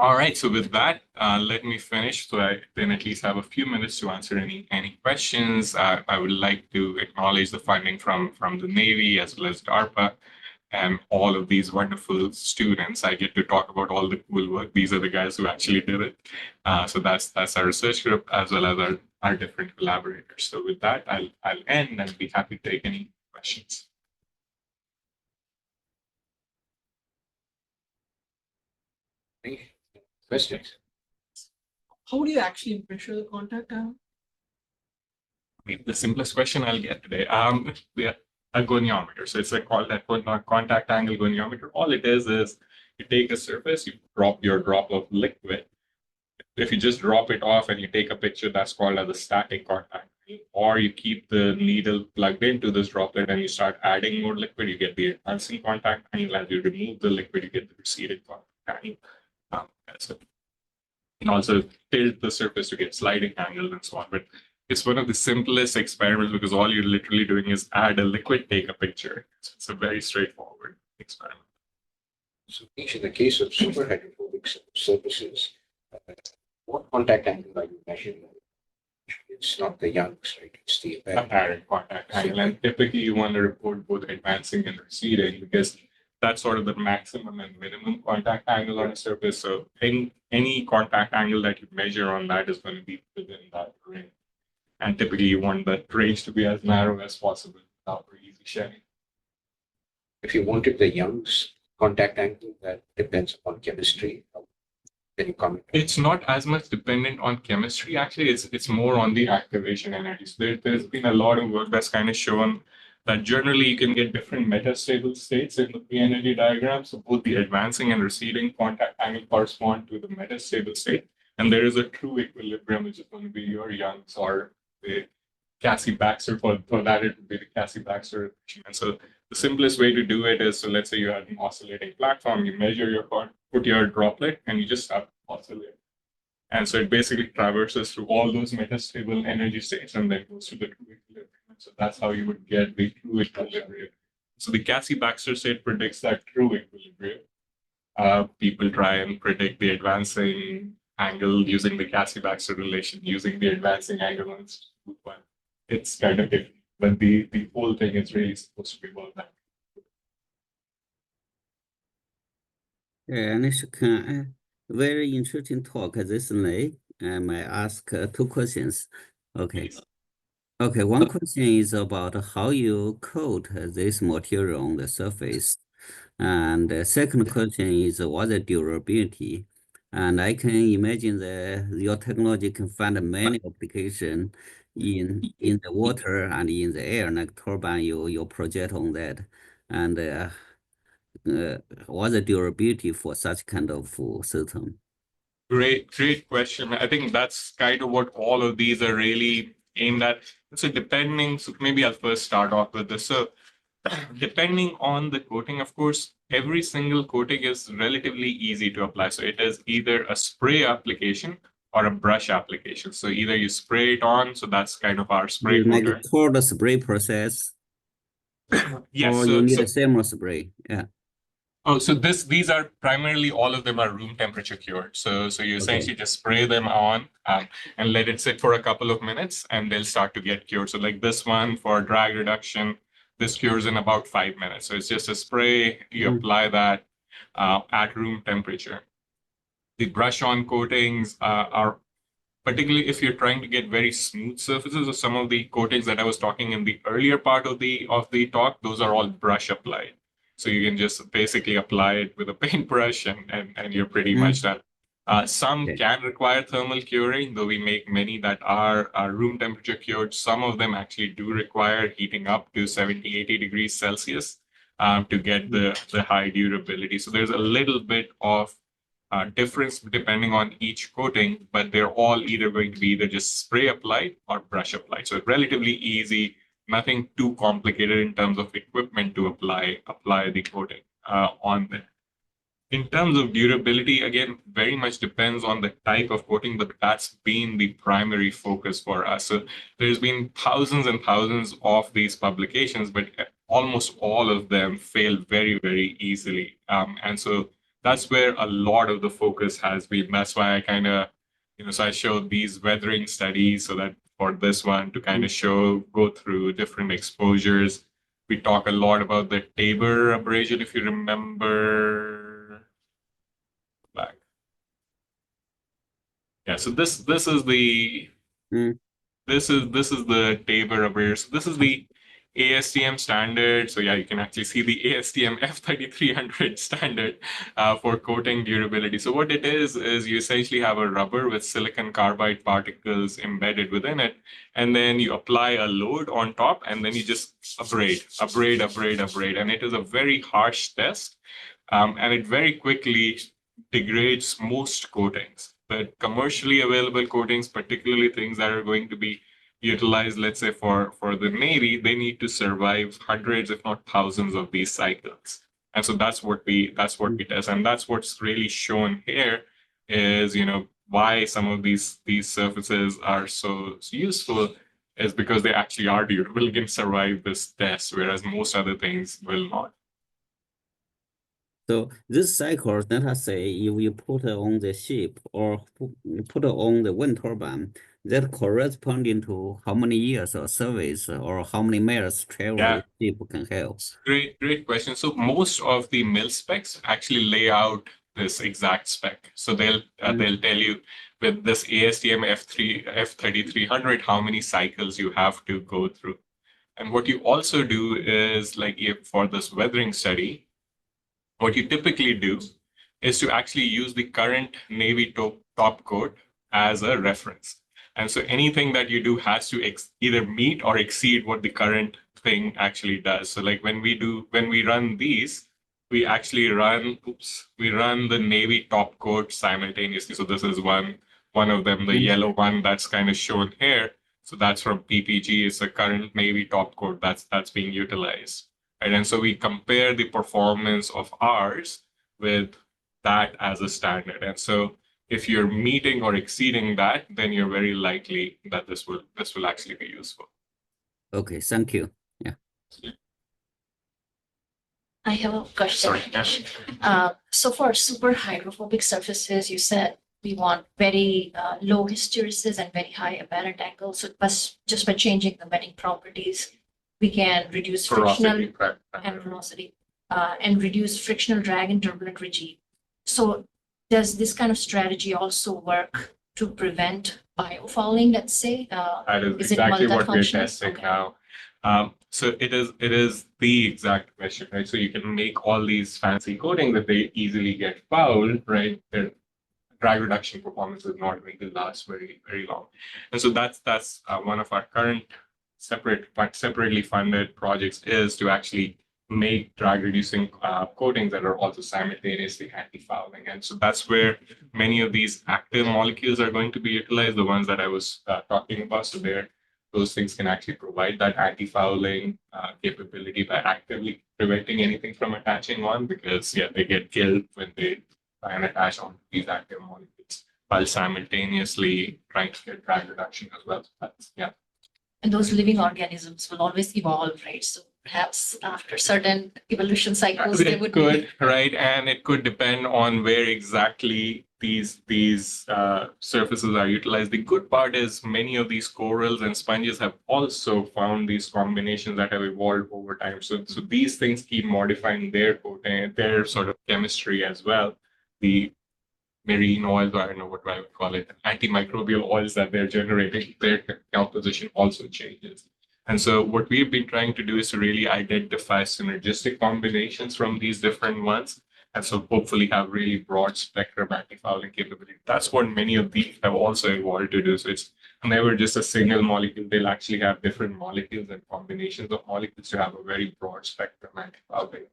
All right, so with that, let me finish so I then at least have a few minutes to answer any questions. I would like to acknowledge the funding from the Navy as well as DARPA and all of these wonderful students. I get to talk about all the cool work. These are the guys who actually did it. So that's our research group as well as our different collaborators. So with that, I'll end and be happy to take any questions. Questions? How do you actually measure the contact angle? The simplest question I'll get today. A goniometer. So it's called a contact angle goniometer. All it is you take a surface, you drop your drop of liquid. If you just drop it off and you take a picture, that's called as a static contact. Or you keep the needle plugged into this droplet and you start adding more liquid, you get the advancing contact angle. As you remove the liquid, you get the receding contact angle. So you can also tilt the surface to get sliding angles and so on. But it's one of the simplest experiments because all you're literally doing is add a liquid, take a picture. So it's a very straightforward experiment. So each in the case of super hydrophobic surfaces, what contact angle are you measuring? It's not the Young's, right? It's the apparent contact angle. And typically you want to report both advancing and receding because that's sort of the maximum and minimum contact angle on a surface. So any contact angle that you measure on that is going to be within that range. And typically you want that range to be as narrow as possible for easy shedding. If you wanted the Young's contact angle, that depends upon chemistry. Can you comment? It's not as much dependent on chemistry. Actually, it's more on the activation energy. So there's been a lot of work that's kind of shown that generally you can get different metastable states in the free energy diagram. So both the advancing and receding contact angle correspond to the metastable state. And there is a true equilibrium, which is going to be your Young's or the Cassie-Baxter. For that, it would be the Cassie-Baxter. And so the simplest way to do it is, so let's say you have an oscillating platform, you measure your put your droplet, and you just start oscillating. And so it basically traverses through all those metastable energy states and then goes to the true equilibrium. So that's how you would get the true equilibrium. So the Cassie-Baxter state predicts that true equilibrium. People try and predict the advancing angle using the Cassie-Baxter relation, using the advancing angle on one. It's kind of different, but the whole thing is really supposed to be about that. Very interesting talk this night. I might ask two questions. Okay. Okay, one question is about how you coat this material on the surface. And the second question is what the durability. And I can imagine that your technology can find many applications in the water and in the air, like turbine, you project on that. And what's the durability for such kind of system? Great question. I think that's kind of what all of these are really aimed at. So maybe I'll first start off with this. So depending on the coating, of course, every single coating is relatively easy to apply. So it is either a spray application or a brush application. So either you spray it on, so that's kind of our spray like coater. for the spray process. Yes. Or you need a thermal spray. Yeah. Oh, so these are primarily, all of them are room temperature cured. So you essentially just spray them on and let it sit for a couple of minutes and they'll start to get cured. So like this one for drag reduction, this cures in about 5 minutes. So it's just a spray, you apply that at room temperature. The brush on coatings are particularly if you're trying to get very smooth surfaces, or some of the coatings that I was talking in the earlier part of the talk, those are all brush applied. So you can just basically apply it with a paintbrush and you're pretty much done. Some can require thermal curing, though we make many that are room temperature cured. Some of them actually do require heating up to 70, 80 degrees Celsius. to get the high durability. So there's a little bit of difference depending on each coating, but they're all either going to be either just spray applied or brush applied. So relatively easy, nothing too complicated in terms of equipment to apply the coating on there. In terms of durability, again, very much depends on the type of coating, but that's been the primary focus for us. So there's been thousands and thousands of these publications, but almost all of them fail very, very easily. And so that's where a lot of the focus has been. That's why I kind of, so I showed these weathering studies so that for this one to kind of go through different exposures. We talk a lot about the Tabor abrasion, if you remember. Back. Yeah, so this is the this is the Tabor abrasion. So this is the ASTM standard. So yeah, you can actually see the ASTM F3300 standard for coating durability. So what it is you essentially have a rubber with silicon carbide particles embedded within it, and then you apply a load on top, and then you just abrade, and it is a very harsh test, and it very quickly degrades most coatings. But commercially available coatings, particularly things that are going to be utilized, let's say for the Navy, they need to survive hundreds, if not thousands, of these cycles. And so that's what we test, and that's what's really shown here is why some of these surfaces are so useful is because they actually are durable, can survive this test, whereas most other things will not. So this cycle, let us say, if you put on the ship or put on the wind turbine, that corresponding to how many years of service or how many miles travel ship can have? Great question. So most of the mil specs actually lay out this exact spec. So they'll tell you with this ASTM F3300 how many cycles you have to go through. And what you also do is, like, if for this weathering study, what you typically do is to actually use the current Navy top coat as a reference. And so anything that you do has to either meet or exceed what the current thing actually does. So like when we run these, we actually run the Navy top coat simultaneously. So this is one of them, the yellow one that's kind of shown here. So that's from PPG. It's a current Navy top coat that's being utilized. Right? And so we compare the performance of ours with that as a standard. And so if you're meeting or exceeding that, then you're very likely that this will actually be useful. Okay, thank you. Yeah. I have a question. Sorry. So for super hydrophobic surfaces, you said we want very low hysteresis and very high apparent angle. So just by changing the wetting properties, we can reduce frictional and velocity and reduce frictional drag in turbulent regime. So does this kind of strategy also work to prevent biofouling, let's say? That is exactly what we're testing now. So it is the exact question, right? So you can make all these fancy coatings that they easily get fouled, right? Their drag reduction performance is not going to last very, very long. And so that's one of our current separately funded projects is to actually make drag reducing coatings that are also simultaneously anti-fouling. And so that's where many of these active molecules are going to be utilized, the ones that I was talking about. So those things can actually provide that anti-fouling capability by actively preventing anything from attaching on, because they get killed when they try and attach on these active molecules while simultaneously trying to get drag reduction as well. So that's, And those living organisms will always evolve, right? So perhaps after certain evolution cycles, they would be right, and it could depend on where exactly these surfaces are utilized. The good part is many of these corals and sponges have also found these combinations that have evolved over time. So these things keep modifying their sort of chemistry as well. The marine oils, or I don't know what I would call it, antimicrobial oils that they're generating, their composition also changes. And so what we've been trying to do is to really identify synergistic combinations from these different ones. And so hopefully have really broad spectrum anti-fouling capability. That's what many of these have also evolved to do. So it's never just a single molecule. They'll actually have different molecules and combinations of molecules to have a very broad spectrum antifouling.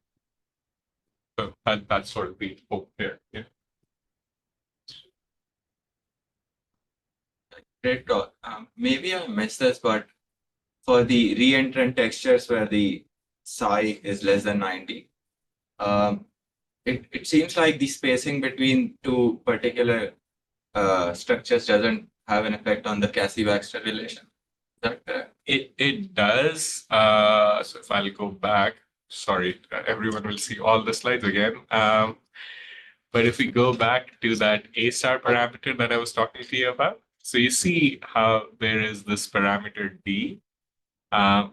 So that's sort of the hope there. Yeah. Great talk. Maybe I missed this, but for the reentrant textures where the psi is less than 90, it seems like the spacing between two particular structures doesn't have an effect on the Cassie-Baxter relation. Is that correct? It does. So if I'll go back, sorry, everyone will see all the slides again. But if we go back to that A star parameter that I was talking to you about, so you see how there is this parameter D. Yeah,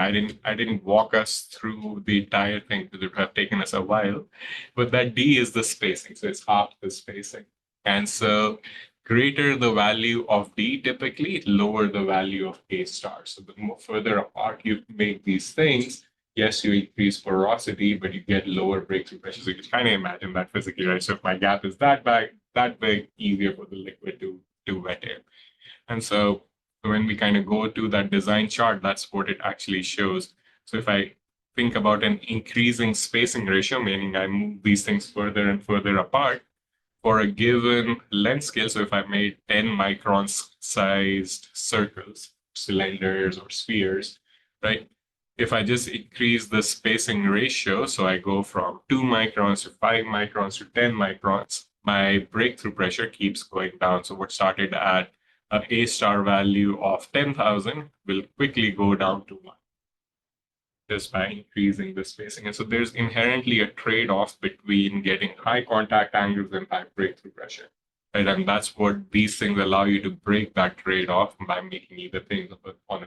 I didn't walk us through the entire thing because it would have taken us a while. But that D is the spacing, so it's half the spacing. And so greater the value of D, typically, lower the value of A star. So the more further apart you make these things, yes, you increase porosity, but you get lower breakthrough pressure. So you can kind of imagine that physically, right? So if my gap is that big, easier for the liquid to wet in. And so when we kind of go to that design chart, that's what it actually shows. So if I think about an increasing spacing ratio, meaning I move these things further and further apart, for a given length scale, so if I made 10 microns sized circles, cylinders or spheres, right? If I just increase the spacing ratio, so I go from 2 microns to 5 microns to 10 microns, my breakthrough pressure keeps going down. So what started at an A star value of 10,000 will quickly go down to 1 just by increasing the spacing. And so there's inherently a trade-off between getting high contact angles and high breakthrough pressure, right? And that's what these things allow you to break that trade-off by making either things on a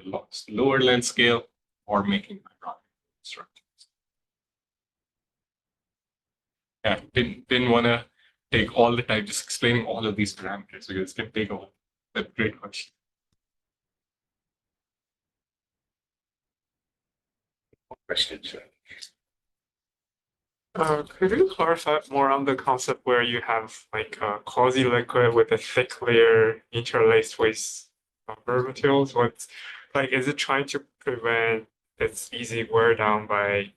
lower length scale or making hydraulic structures. Yeah, didn't want to take all the time just explaining all of these parameters because it can take a while. That's a great question. Questions? Could you clarify more on the concept where you have like a quasi-liquid with a thick layer interlaced with rubber materials? What's like, is it trying to prevent its easy wear down by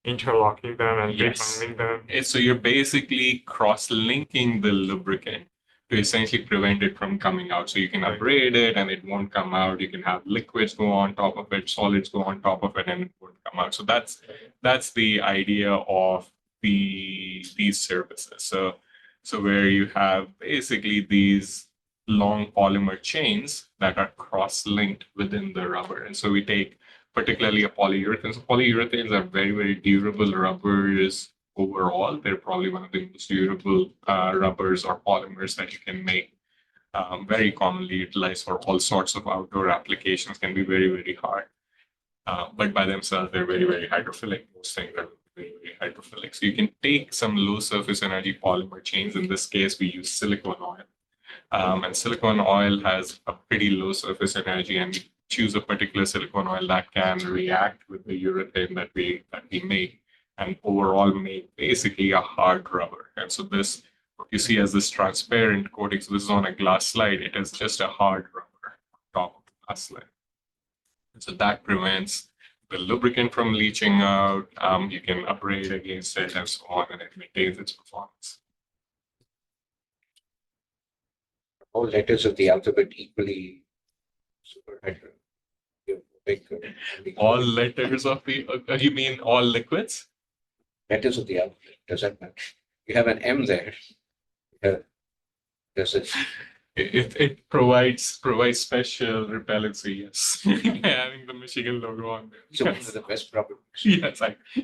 interlocking them and Yes. rebonding them? So you're basically cross-linking the lubricant to essentially prevent it from coming out. So you can abrade it and it won't come out. You can have liquids go on top of it, solids go on top of it, and it won't come out. So that's the idea of these services. So where you have basically these long polymer chains that are cross-linked within the rubber. And so we take particularly a polyurethane. So polyurethanes are very, very durable rubbers overall. They're probably one of the most durable rubbers or polymers that you can make. Very commonly utilized for all sorts of outdoor applications, can be very, very hard. But by themselves, they're very, very hydrophilic. Most things are very, very hydrophilic. So you can take some low surface energy polymer chains. In this case, we use silicone oil. And silicone oil has a pretty low surface energy, and we choose a particular silicone oil that can react with the urethane that we make and overall make basically a hard rubber. And so this, what you see as this transparent coating, so this is on a glass slide, it is just a hard rubber on top of the glass slide. And so that prevents the lubricant from leaching out. You can abrade against it and so on, and it maintains its performance. All letters of the alphabet equally superhydro. All letters of the, you mean all liquids? Letters of the alphabet, does that matter? You have an M there. Does it? It provides special repellency, yes. Having the Michigan logo on there. So one of the best problems. Yes,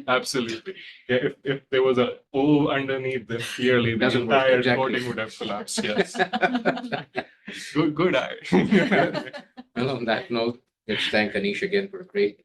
absolutely. Yeah, if there was a O underneath, then clearly the Doesn't work, entire exactly. coating would have collapsed. Yes. Good eye. Well, on that note, let's thank Anish again for a great